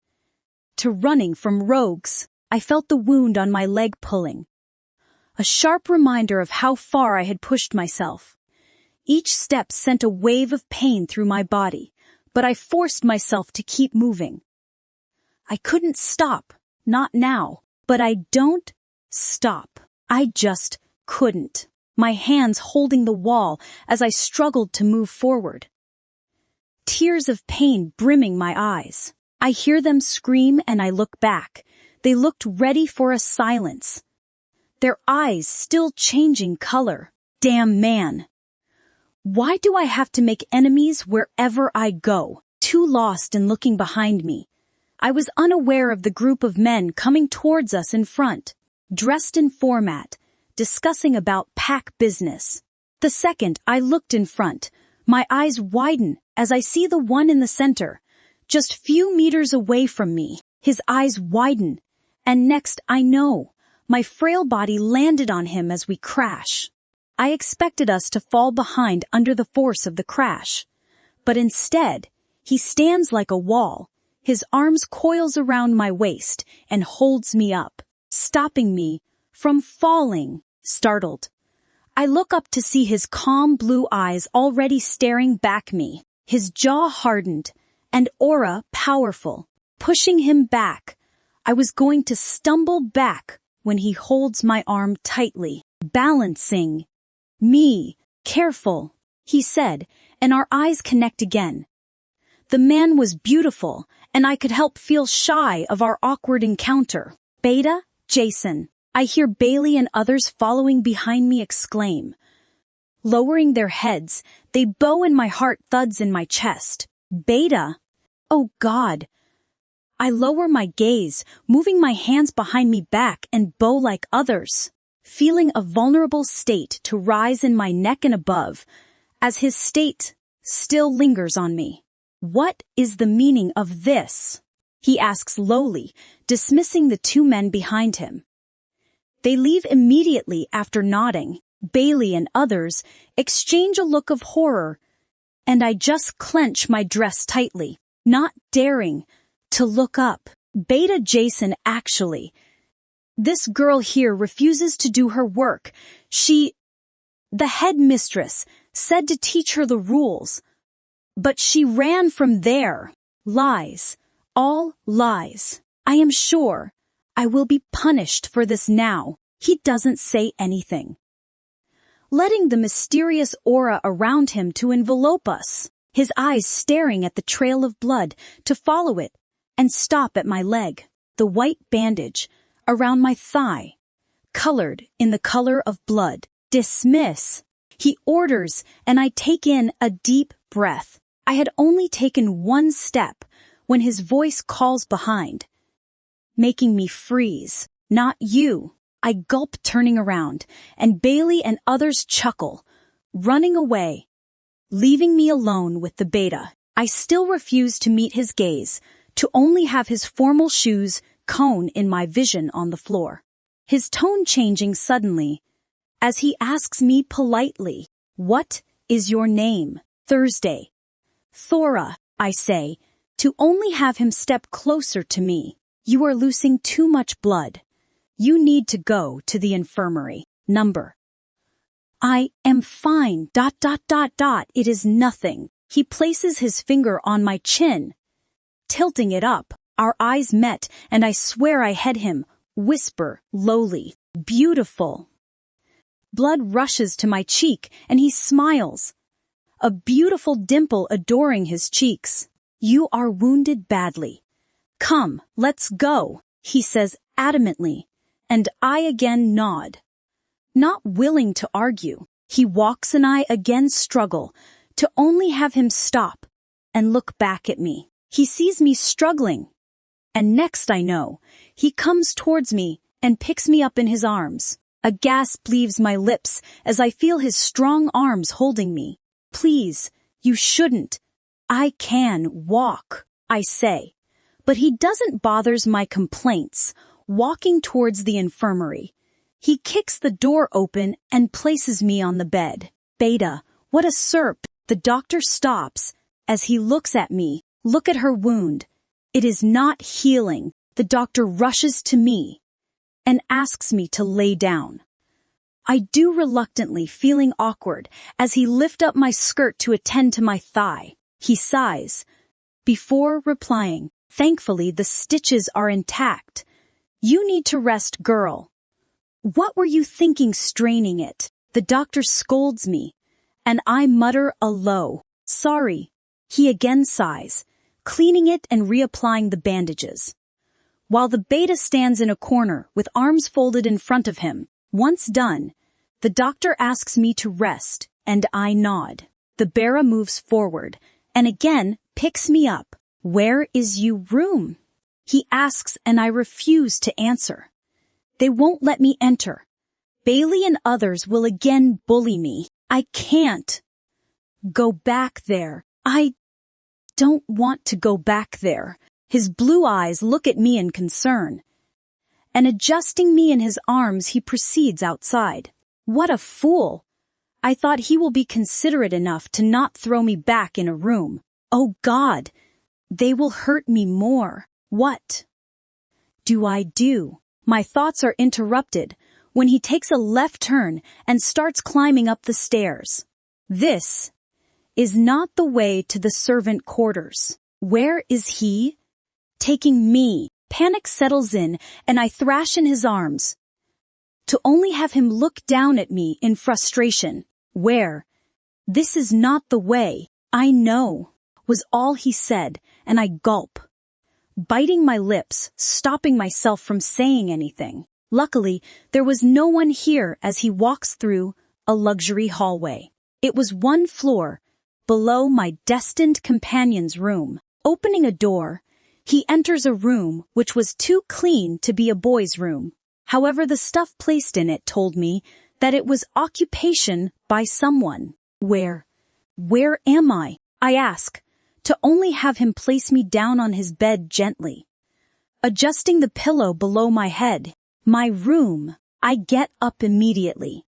to running from rogues, I felt the wound on my leg pulling. A sharp reminder of how far I had pushed myself. Each step sent a wave of pain through my body, but I forced myself to keep moving. I couldn't stop, not now, but I don't stop. I just couldn't. My hands holding the wall as I struggled to move forward. Tears of pain brimming my eyes. I hear them scream and I look back. They looked ready for a silence. Their eyes still changing color. Damn man. Why do I have to make enemies wherever I go? Too lost in looking behind me. I was unaware of the group of men coming towards us in front, dressed in format, discussing about pack business. The second I looked in front, my eyes widen as I see the one in the center, just few meters away from me. His eyes widen, and next I know, my frail body landed on him as we crash. I expected us to fall behind under the force of the crash, but instead, he stands like a wall, his arms coils around my waist and holds me up, stopping me from falling. Startled, I look up to see his calm blue eyes already staring back me, his jaw hardened, and aura powerful, pushing him back. I was going to stumble back when he holds my arm tightly, balancing me. Careful, he said, and our eyes connect again. The man was beautiful, and I could help feel shy of our awkward encounter. Beta, Jason. I hear Bailey and others following behind me exclaim. Lowering their heads, they bow and my heart thuds in my chest. Beta? Oh God. I lower my gaze, moving my hands behind me back and bow like others, feeling a vulnerable state to rise in my neck and above, as his state still lingers on me. What is the meaning of this? He asks lowly, dismissing the two men behind him. They leave immediately after nodding. Bailey and others exchange a look of horror, and I just clench my dress tightly, not daring to look up. Beta Jason actually. This girl here refuses to do her work. The head mistress, said to teach her the rules. But she ran from there. Lies. All lies. I am sure I will be punished for this now. He doesn't say anything, letting the mysterious aura around him to envelope us, his eyes staring at the trail of blood to follow it and stop at my leg, the white bandage around my thigh, colored in the color of blood. Dismiss, he orders, and I take in a deep breath. I had only taken one step when his voice calls behind, making me freeze. Not you. I gulp, turning around, and Bailey and others chuckle, running away, leaving me alone with the beta. I still refuse to meet his gaze, to only have his formal shoes cone in my vision on the floor. His tone changing suddenly, as he asks me politely, "What is your name?" Thursday. Thora, I say, to only have him step closer to me. You are losing too much blood. You need to go to the infirmary. Number. I am fine. ... It is nothing. He places his finger on my chin, tilting it up. Our eyes met, and I swear I heard him whisper lowly, "Beautiful." Blood rushes to my cheek, and he smiles, a beautiful dimple adoring his cheeks. You are wounded badly. Come, let's go, he says adamantly, and I again nod. Not willing to argue, he walks and I again struggle, to only have him stop and look back at me. He sees me struggling, and next I know, he comes towards me and picks me up in his arms. A gasp leaves my lips as I feel his strong arms holding me. Please, you shouldn't. I can walk, I say. But he doesn't bothers my complaints, walking towards the infirmary. He kicks the door open and places me on the bed. Beta, what a serp. The doctor stops as he looks at me. Look at her wound. It is not healing. The doctor rushes to me and asks me to lay down. I do reluctantly, feeling awkward, as he lifts up my skirt to attend to my thigh. He sighs, before replying, "Thankfully the stitches are intact. You need to rest, girl." What were you thinking straining it? The doctor scolds me, and I mutter a low, "Sorry." He again sighs, cleaning it and reapplying the bandages. while the beta stands in a corner with arms folded in front of him. Once done, the doctor asks me to rest, and I nod. The beta moves forward, and again picks me up. "Where is you room?" he asks, and I refuse to answer. They won't let me enter. Bailey and others will again bully me. I can't go back there. I don't want to go back there. His blue eyes look at me in concern. And adjusting me in his arms, he proceeds outside. What a fool! I thought he will be considerate enough to not throw me back in a room. Oh God, they will hurt me more. What do I do? My thoughts are interrupted when he takes a left turn and starts climbing up the stairs. This is not the way to the servant quarters. Where is he taking me? Panic settles in and I thrash in his arms, to only have him look down at me in frustration. Where? This is not the way. I know, was all he said, and I gulp, biting my lips, stopping myself from saying anything. Luckily, there was no one here as he walks through a luxury hallway. It was one floor below my destined companion's room. Opening a door, he enters a room which was too clean to be a boy's room. However, the stuff placed in it told me that it was occupation by someone. Where am I? I ask, to only have him place me down on his bed gently, adjusting the pillow below my head. My room. I get up immediately.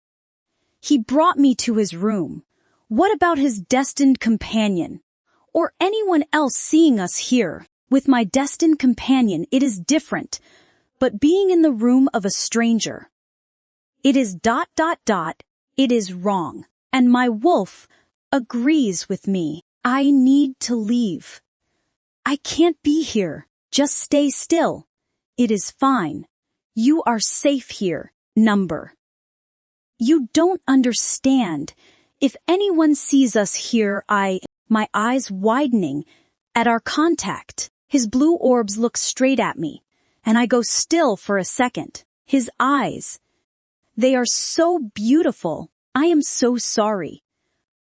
He brought me to his room. What about his destined companion? Or anyone else seeing us here? With my destined companion, it is different, but being in the room of a stranger, it is ... it is wrong. And my wolf agrees with me. I need to leave. I can't be here. Just stay still. It is fine. You are safe here, number. You don't understand. If anyone sees us here, my eyes widening at our contact. His blue orbs look straight at me, and I go still for a second. His eyes, they are so beautiful. I am so sorry.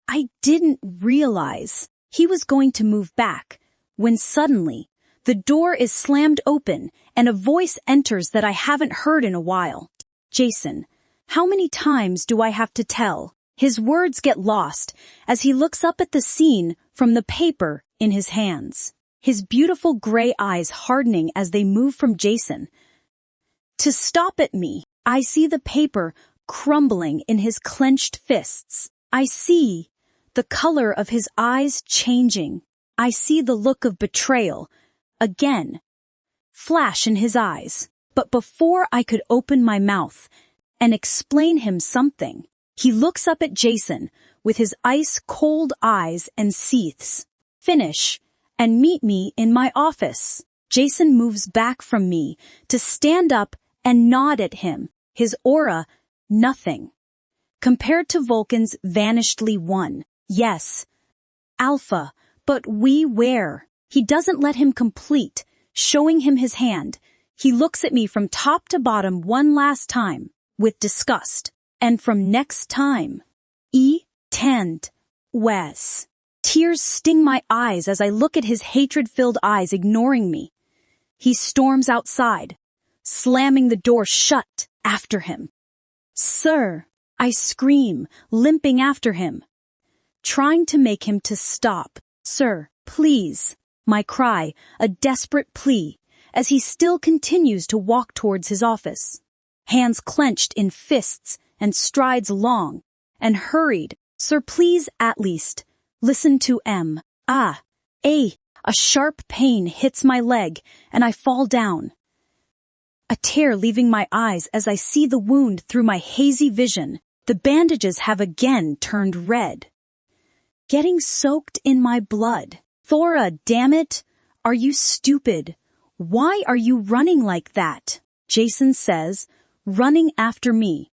I didn't realize he was going to move back, when suddenly the door is slammed open and a voice enters that I haven't heard in a while. Jason, how many times do I have to tell? His words get lost as he looks up at the scene from the paper in his hands. His beautiful gray eyes hardening as they move from Jason to stop at me. I see the paper crumbling in his clenched fists. I see the color of his eyes changing. I see the look of betrayal again flash in his eyes. But before I could open my mouth and explain him something, he looks up at Jason with his ice-cold eyes and seethes. Finish and meet me in my office. Jason moves back from me to stand up and nod at him. His aura, nothing compared to Vulcan's vanishedly one. Yes, Alpha, but where? He doesn't let him complete, showing him his hand. He looks at me from top to bottom one last time, with disgust. And from next time, Wes. Tears sting my eyes as I look at his hatred-filled eyes ignoring me. He storms outside, slamming the door shut after him. Sir, I scream, limping after him, trying to make him to stop. Sir, please. My cry, a desperate plea, as he still continues to walk towards his office. Hands clenched in fists and strides long and hurried. Sir, please at least listen to M. A sharp pain hits my leg and I fall down. A tear leaving my eyes as I see the wound through my hazy vision. The bandages have again turned red, getting soaked in my blood. Thora, damn it! Are you stupid? Why are you running like that? Jason says, running after me,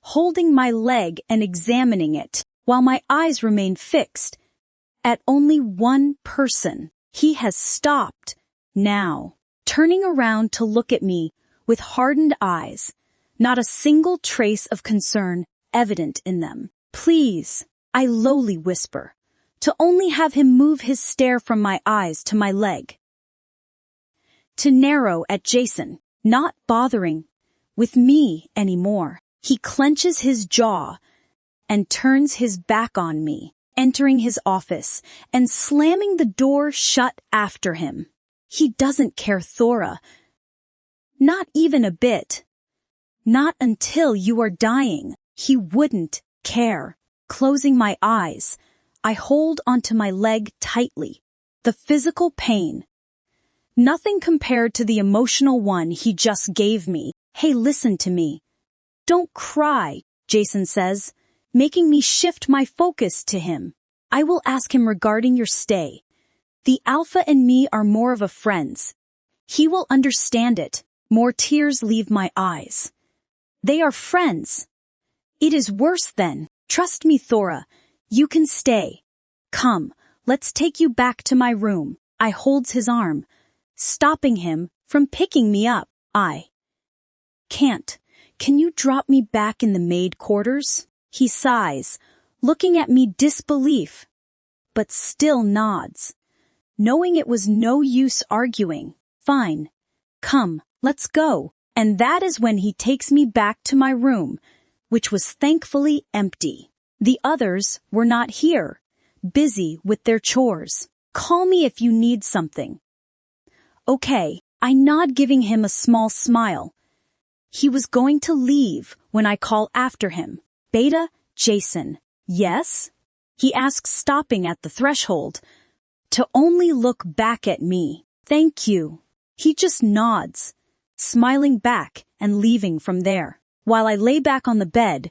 holding my leg and examining it, while my eyes remain fixed at only one person. He has stopped now, turning around to look at me with hardened eyes, not a single trace of concern evident in them. "Please," I lowly whisper, to only have him move his stare from my eyes to my leg. To narrow at Jason, not bothering with me anymore. He clenches his jaw and turns his back on me, entering his office and slamming the door shut after him. He doesn't care, Thora. Not even a bit. Not until you are dying. He wouldn't care. Closing my eyes, I hold onto my leg tightly. The physical pain. Nothing compared to the emotional one he just gave me. "Hey, listen to me. Don't cry," Jason says, making me shift my focus to him. "I will ask him regarding your stay. The Alpha and me are more of a friends. He will understand it." More tears leave my eyes. They are friends. It is worse then. "Trust me, Thora. You can stay. Come, let's take you back to my room." I holds his arm, stopping him from picking me up. "I can't. Can you drop me back in the maid quarters?" He sighs, looking at me disbelief, but still nods, knowing it was no use arguing. "Fine. Come, let's go." And that is when he takes me back to my room, which was thankfully empty. The others were not here, busy with their chores. "Call me if you need something." "Okay," I nod, giving him a small smile. He was going to leave when I call after him. "Beta, Jason." "Yes?" he asks, stopping at the threshold, to only look back at me. "Thank you." He just nods, smiling back and leaving from there, while I lay back on the bed,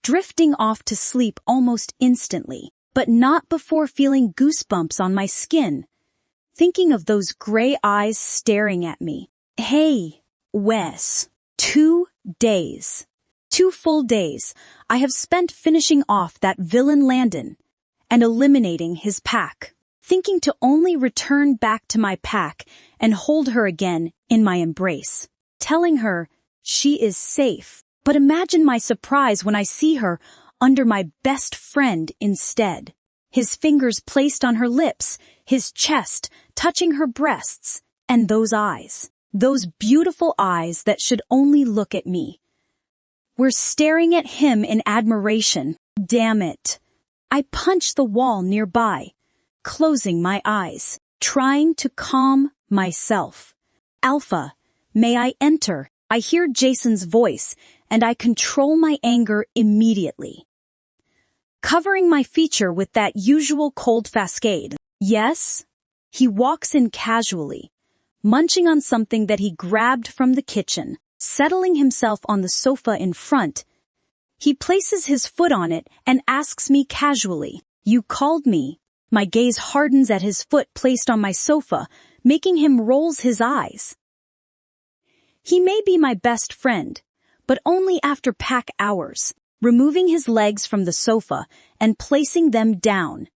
drifting off to sleep almost instantly, but not before feeling goosebumps on my skin, thinking of those gray eyes staring at me. "Hey, Wes." 2 days. 2 full days I have spent finishing off that villain Landon and eliminating his pack, thinking to only return back to my pack and hold her again in my embrace, telling her she is safe. But imagine my surprise when I see her under my best friend instead. His fingers placed on her lips, his chest touching her breasts, and those eyes. Those beautiful eyes that should only look at me. We're staring at him in admiration. Damn it. I punch the wall nearby, closing my eyes, trying to calm myself. "Alpha, may I enter?" I hear Jason's voice, and I control my anger immediately, covering my feature with that usual cold facade. "Yes?" He walks in casually, munching on something that he grabbed from the kitchen. Settling himself on the sofa in front, he places his foot on it and asks me casually, "You called me?" My gaze hardens at his foot placed on my sofa, making him rolls his eyes. He may be my best friend, but only after pack hours, removing his legs from the sofa and placing them down.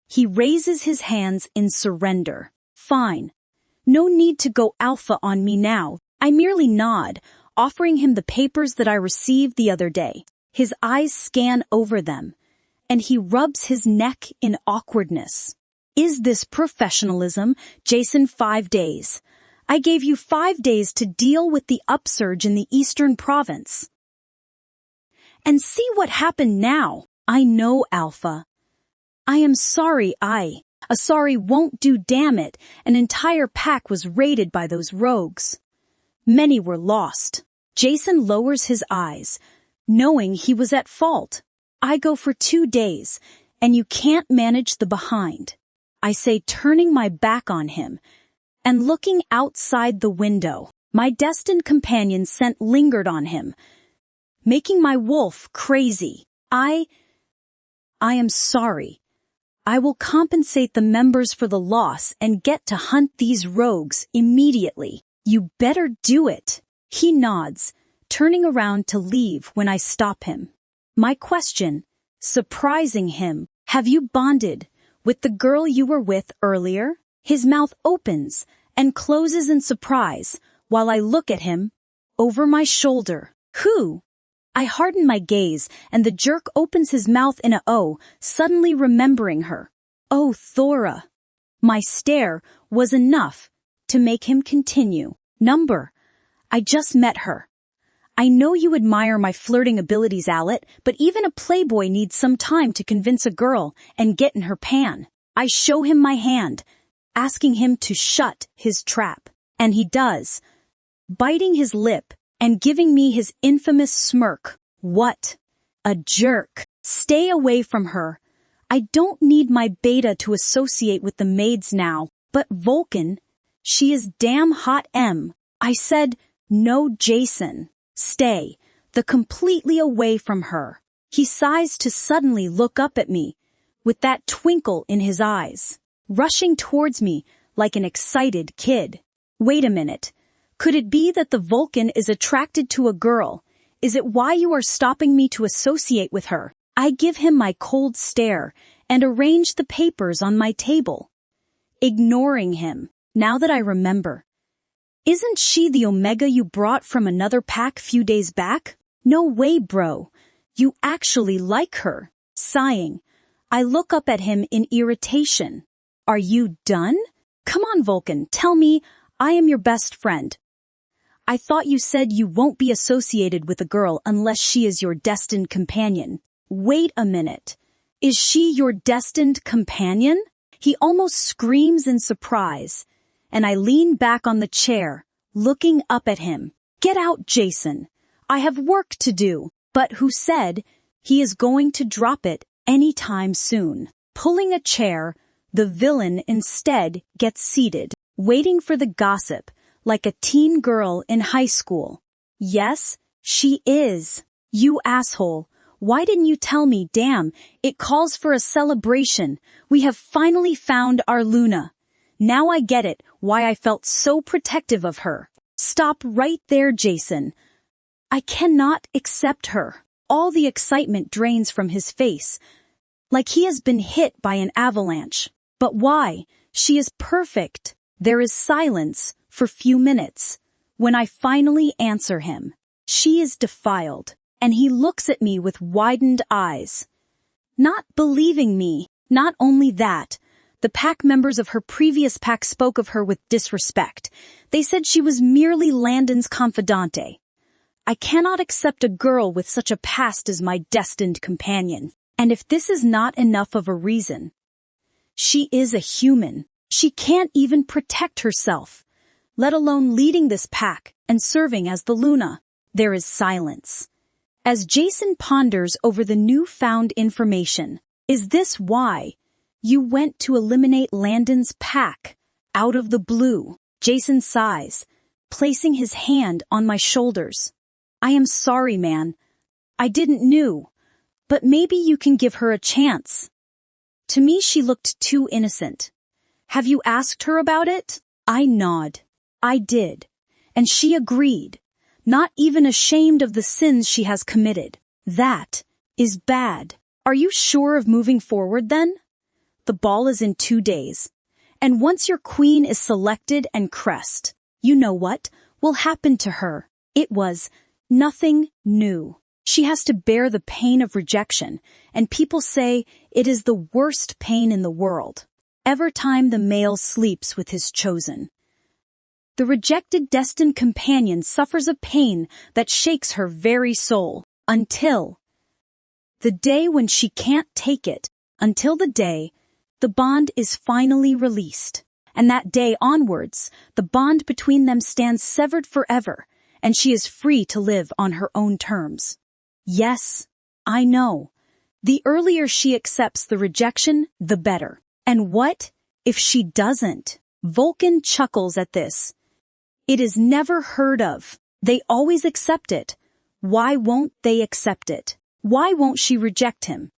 He raises his hands in surrender. "Fine. No need to go alpha on me now." I merely nod, offering him the papers that I received the other day. His eyes scan over them, and he rubs his neck in awkwardness. "Is this professionalism, Jason? 5 days. I gave you 5 days to deal with the upsurge in the Eastern Province. And see what happened now." "I know, Alpha. I am sorry. A sorry won't do, damn it. An entire pack was raided by those rogues. Many were lost." Jason lowers his eyes, knowing he was at fault. "I go for 2 days, and you can't manage the behind," I say, turning my back on him and looking outside the window. My destined companion scent lingered on him, making my wolf crazy. I am sorry. I will compensate the members for the loss and get to hunt these rogues immediately." "You better do it." He nods, turning around to leave when I stop him. My question, surprising him, "Have you bonded with the girl you were with earlier?" His mouth opens and closes in surprise while I look at him over my shoulder. Who? I harden my gaze, and the jerk opens his mouth in a O, suddenly remembering her. Oh, Thora. My stare was enough to make him continue. Number. I just met her. I know you admire my flirting abilities, Alet, but even a playboy needs some time to convince a girl and get in her pan. I show him my hand, asking him to shut his trap. And he does, biting his lip and giving me his infamous smirk. What a jerk. Stay away from her. I don't need my beta to associate with the maids now, but Vulcan, she is damn hot. I said, no, Jason. Stay, the completely away from her. He sighs to suddenly look up at me, with that twinkle in his eyes, rushing towards me like an excited kid. Wait a minute. Could it be that the Vulcan is attracted to a girl? Is it why you are stopping me to associate with her? I give him my cold stare and arrange the papers on my table, ignoring him. Now that I remember, isn't she the Omega you brought from another pack few days back? No way, bro. You actually like her. Sighing, I look up at him in irritation. Are you done? Come on, Vulcan, tell me I am your best friend. I thought you said you won't be associated with a girl unless she is your destined companion. Wait a minute. Is she your destined companion? He almost screams in surprise, and I lean back on the chair, looking up at him. Get out, Jason. I have work to do. But who said he is going to drop it anytime soon? Pulling a chair, the villain instead gets seated, waiting for the gossip, like a teen girl in high school. Yes, she is. You asshole. Why didn't you tell me? Damn, it calls for a celebration. We have finally found our Luna. Now I get it, why I felt so protective of her. Stop right there, Jason. I cannot accept her. All the excitement drains from his face, like he has been hit by an avalanche. But why? She is perfect. There is silence for few minutes. When I finally answer him, she is defiled, and he looks at me with widened eyes, not believing me. Not only that, the pack members of her previous pack spoke of her with disrespect. They said she was merely Landon's confidante. I cannot accept a girl with such a past as my destined companion. And if this is not enough of a reason, she is a human. She can't even protect herself, let alone leading this pack and serving as the Luna. There is silence, as Jason ponders over the newfound information. Is this why you went to eliminate Landon's pack out of the blue? Jason sighs, placing his hand on my shoulders. I am sorry, man. I didn't know. But maybe you can give her a chance. To me, she looked too innocent. Have you asked her about it? I nod. I did. And she agreed, not even ashamed of the sins she has committed. That is bad. Are you sure of moving forward then? The ball is in 2 days. And once your queen is selected and crest, you know what will happen to her. It was nothing new. She has to bear the pain of rejection, and people say it is the worst pain in the world. Every time the male sleeps with his chosen, the rejected destined companion suffers a pain that shakes her very soul, until the day when she can't take it, until the day the bond is finally released. And that day onwards, the bond between them stands severed forever, and she is free to live on her own terms. Yes, I know. The earlier she accepts the rejection, the better. And what if she doesn't? Vulcan chuckles at this. It is never heard of. They always accept it. Why won't they accept it? Why won't she reject him?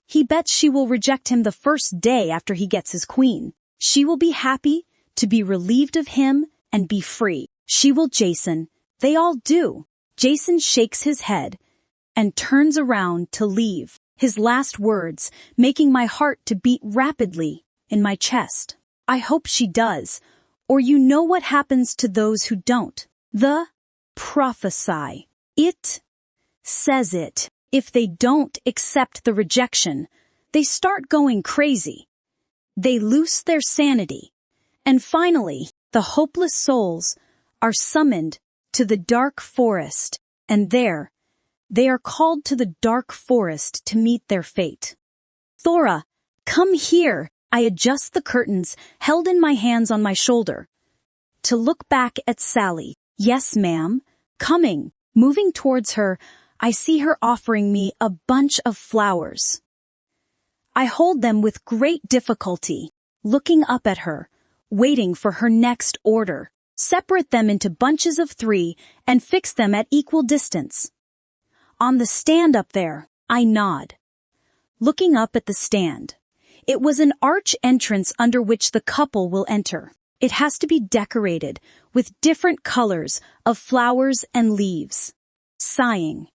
He bets she will reject him the first day after he gets his queen. She will be happy to be relieved of him and be free. She will, Jason. They all do. Jason shakes his head and turns around to leave, his last words making my heart to beat rapidly in my chest. I hope she does, or you know what happens to those who don't. The prophesy. It says it. If they don't accept the rejection, they start going crazy. They lose their sanity. And finally, the hopeless souls are summoned to the dark forest, and there, they are called to the dark forest to meet their fate. Thora, come here. I adjust the curtains, held in my hands on my shoulder. To look back at Sally. Yes, ma'am. Coming. Moving towards her, I see her offering me a bunch of flowers. I hold them with great difficulty, looking up at her, waiting for her next order. Separate them into bunches of 3 and fix them at equal distance. On the stand up there, I nod. Looking up at the stand. It was an arch entrance under which the couple will enter. It has to be decorated with different colors of flowers and leaves. Sighing.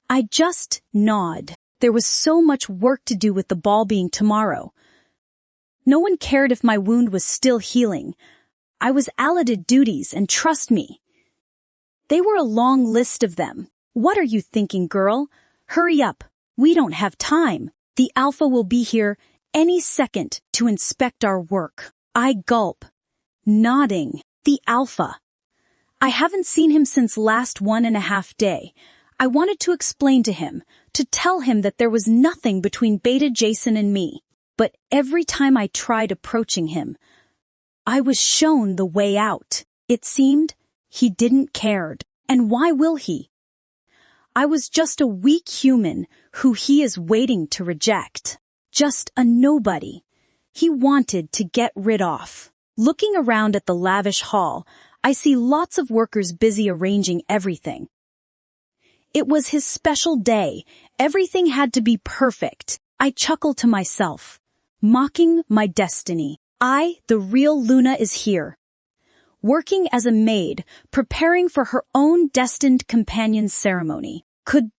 I just nod. There was so much work to do with the ball being tomorrow. No one cared if my wound was still healing. I was allotted duties, and trust me, they were a long list of them. What are you thinking, girl? Hurry up. We don't have time. The Alpha will be here any second to inspect our work. I gulp, nodding. The Alpha. I haven't seen him since last 1.5 days. I wanted to explain to him, to tell him that there was nothing between Beta Jason and me. But every time I tried approaching him, I was shown the way out. It seemed he didn't care. And why will he? I was just a weak human who he is waiting to reject. Just a nobody. He wanted to get rid of. Looking around at the lavish hall, I see lots of workers busy arranging everything. It was his special day. Everything had to be perfect. I chuckle to myself, mocking my destiny. I, the real Luna, is here. Working as a maid, preparing for her own destined companion's ceremony. Could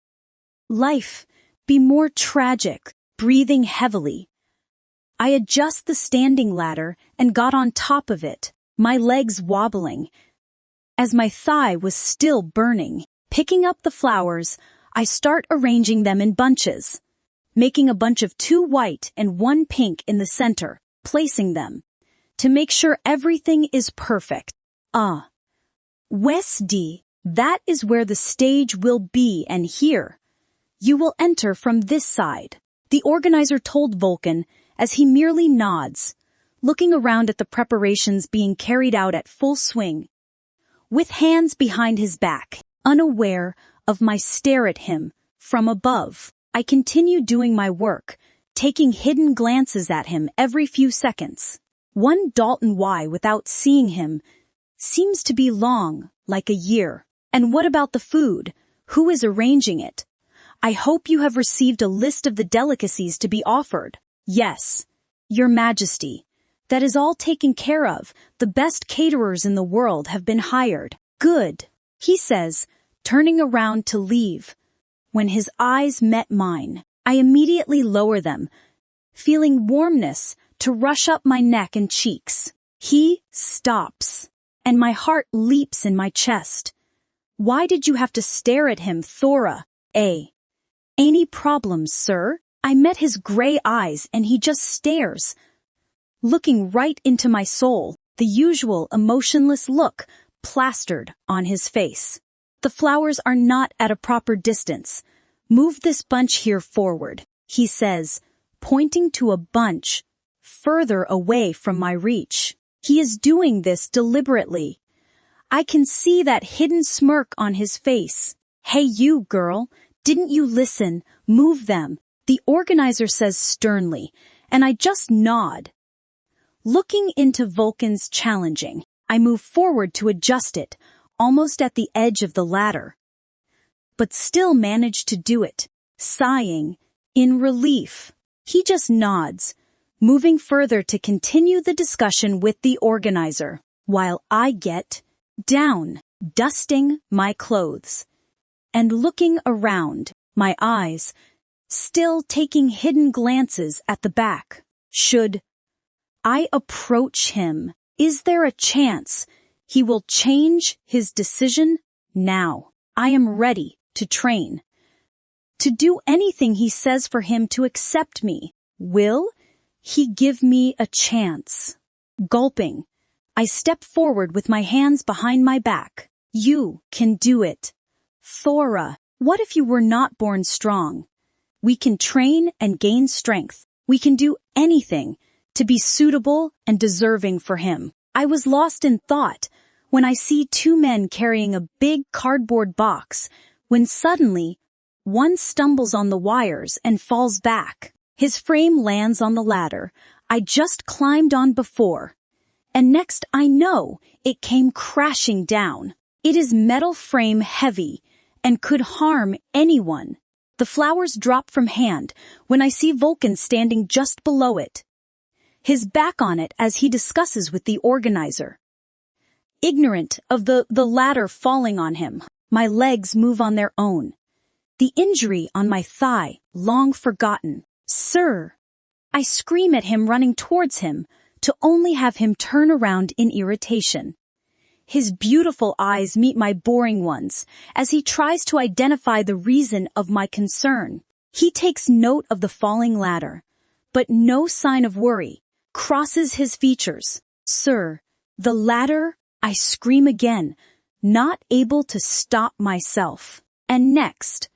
life be more tragic? Breathing heavily, I adjust the standing ladder and got on top of it, my legs wobbling, as my thigh was still burning. Picking up the flowers, I start arranging them in bunches, making a bunch of 2 white and 1 pink in the center, placing them, to make sure everything is perfect. Westy, that is where the stage will be, and here, you will enter from this side, the organizer told Vulcan as he merely nods, looking around at the preparations being carried out at full swing. With hands behind his back, unaware of my stare at him from above, I continue doing my work, taking hidden glances at him every few seconds. One Dalton Y without seeing him seems to be long, like a year. And what about the food? Who is arranging it? I hope you have received a list of the delicacies to be offered. Yes, Your Majesty. That is all taken care of. The best caterers in the world have been hired. Good, he says, turning around to leave. When his eyes met mine, I immediately lower them, feeling warmness to rush up my neck and cheeks. He stops, and my heart leaps in my chest. Why did you have to stare at him, Thora? Any problems, sir? I met his gray eyes and he just stares, looking right into my soul, the usual emotionless look plastered on his face. The flowers are not at a proper distance. Move this bunch here forward, he says, pointing to a bunch further away from my reach. He is doing this deliberately. I can see that hidden smirk on his face. Hey you, girl, didn't you listen? Move them, the organizer says sternly, and I just nod. Looking into Vulcan's challenging, I move forward to adjust it, almost at the edge of the ladder. But still manage to do it, sighing, in relief. He just nods, moving further to continue the discussion with the organizer, while I get down, dusting my clothes, and looking around, my eyes still taking hidden glances at the back. Should I approach him? Is there a chance he will change his decision now? I am ready to train. To do anything he says for him to accept me. Will he give me a chance? Gulping, I step forward with my hands behind my back. You can do it. Thora, what if you were not born strong? We can train and gain strength. We can do anything to be suitable and deserving for him. I was lost in thought when I see two men carrying a big cardboard box, when suddenly one stumbles on the wires and falls back. His frame lands on the ladder I just climbed on before, and next I know it came crashing down. It is metal frame heavy and could harm anyone. The flowers drop from hand when I see Vulcan standing just below it, his back on it as he discusses with the organizer. Ignorant of the ladder falling on him, my legs move on their own. The injury on my thigh, long forgotten. Sir! I scream at him, running towards him, to only have him turn around in irritation. His beautiful eyes meet my boring ones as he tries to identify the reason of my concern. He takes note of the falling ladder, but no sign of worry crosses his features. Sir, the ladder, I scream again, not able to stop myself. And next,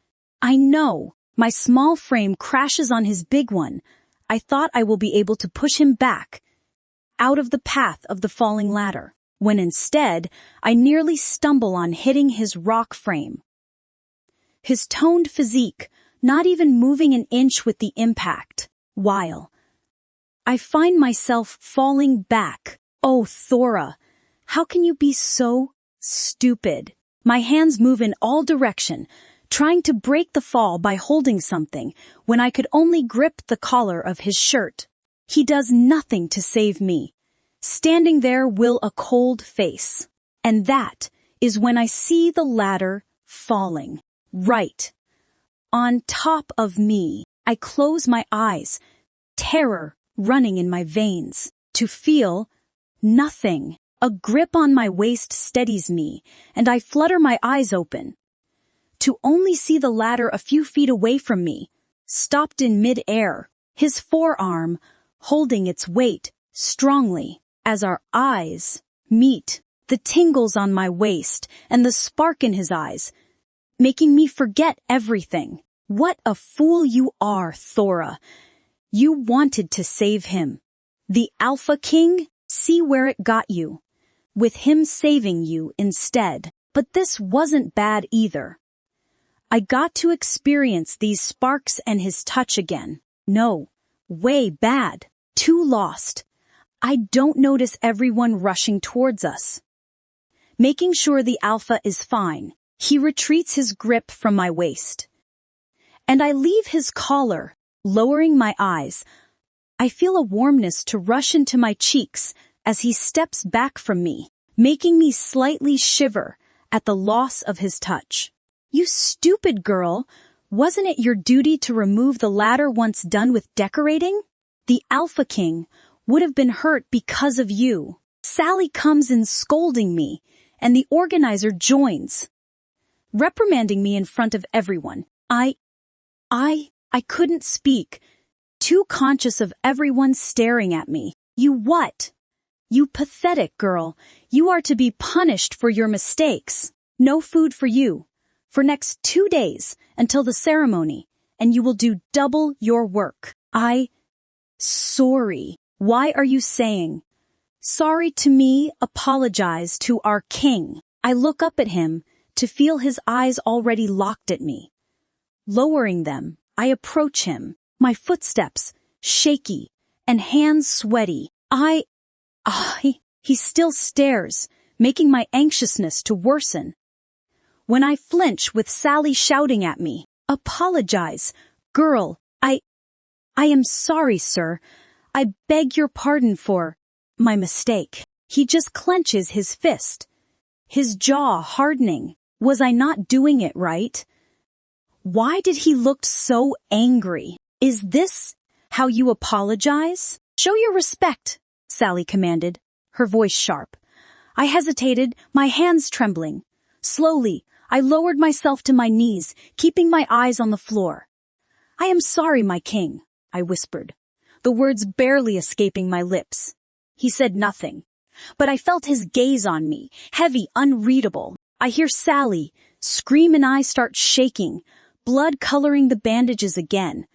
I know, my small frame crashes on his big one. I thought I will be able to push him back, out of the path of the falling ladder, when instead, I nearly stumble on hitting his rock frame. His toned physique, not even moving an inch with the impact, while I find myself falling back. Oh, Thora, how can you be so stupid? My hands move in all directions, trying to break the fall by holding something when I could only grip the collar of his shirt. He does nothing to save me. Standing there will a cold face. And that is when I see the ladder falling. Right on top of me. I close my eyes, terror running in my veins, to feel nothing. A grip on my waist steadies me, and I flutter my eyes open, to only see the ladder a few feet away from me, stopped in mid-air, his forearm holding its weight strongly. As our eyes meet, the tingles on my waist and the spark in his eyes, making me forget everything. What a fool you are, Thora. You wanted to save him. The Alpha King, see where it got you, with him saving you instead. But this wasn't bad either. I got to experience these sparks and his touch again. No, way bad. Too lost. I don't notice everyone rushing towards us. Making sure the Alpha is fine, he retreats his grip from my waist. And I leave his collar, lowering my eyes. I feel a warmness to rush into my cheeks as he steps back from me, making me slightly shiver at the loss of his touch. You stupid girl, wasn't it your duty to remove the ladder once done with decorating? The Alpha King would have been hurt because of you. Sally comes in scolding me, and the organizer joins, reprimanding me in front of everyone. I couldn't speak, too conscious of everyone staring at me. You what? You pathetic girl, you are to be punished for your mistakes. No food for you, for next 2 days until the ceremony, and you will do double your work. Sorry. Why are you saying sorry to me? Apologize to our king. I look up at him to feel his eyes already locked at me. Lowering them, I approach him, my footsteps shaky and hands sweaty. He still stares, making my anxiousness to worsen. When I flinch with Sally shouting at me, apologize, girl, I am sorry, sir. I beg your pardon for my mistake. He just clenches his fist, his jaw hardening. Was I not doing it right? Why did he look so angry? Is this how you apologize? Show your respect, Sally commanded, her voice sharp. I hesitated, my hands trembling. Slowly, I lowered myself to my knees, keeping my eyes on the floor. "I am sorry, my king," I whispered, the words barely escaping my lips. He said nothing, but I felt his gaze on me, heavy, unreadable. I hear Sally scream and I start shaking, blood coloring the bandages again.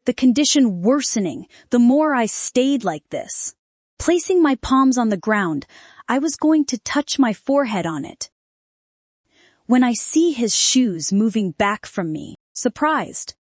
The condition worsening the more I stayed like this. Placing my palms on the ground, I was going to touch my forehead on it, when I see his shoes moving back from me, surprised.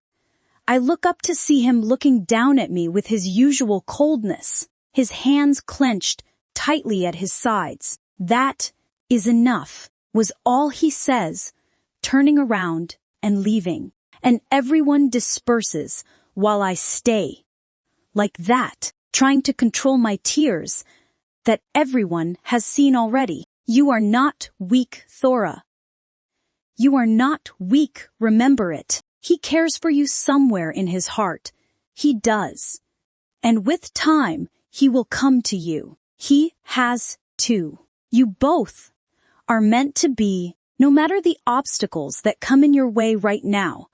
I look up to see him looking down at me with his usual coldness, his hands clenched tightly at his sides. "That is enough," was all he says, turning around and leaving, and everyone disperses while I stay. Like that, trying to control my tears, that everyone has seen already. "You are not weak, Thora. You are not weak, remember it. He cares for you somewhere in his heart. He does. And with time, he will come to you. He has to. You both are meant to be, no matter the obstacles that come in your way right now.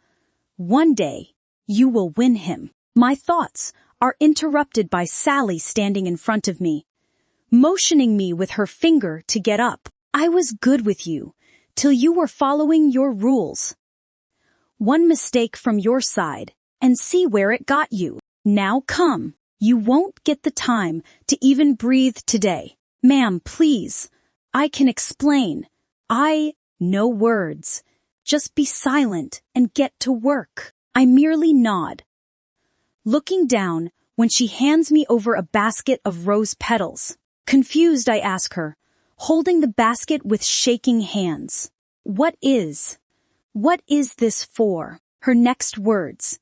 One day, you will win him." My thoughts are interrupted by Sally standing in front of me, motioning me with her finger to get up. "I was good with you, till you were following your rules. One mistake from your side, and see where it got you. Now come. You won't get the time to even breathe today. Ma'am, please. I can explain. No words. Just be silent and get to work." I merely nod, looking down when she hands me over a basket of rose petals. Confused, I ask her, holding the basket with shaking hands. What is this for?" Her next words.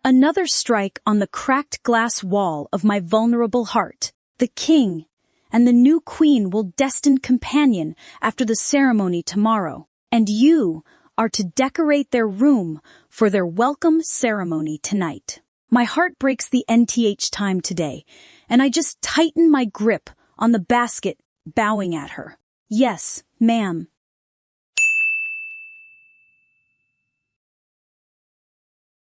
Another strike on the cracked glass wall of my vulnerable heart. "The king and the new queen will destine companion after the ceremony tomorrow, and you are to decorate their room for their welcome ceremony tonight." My heart breaks the nth time today, and I just tighten my grip on the basket, bowing at her. "Yes, ma'am."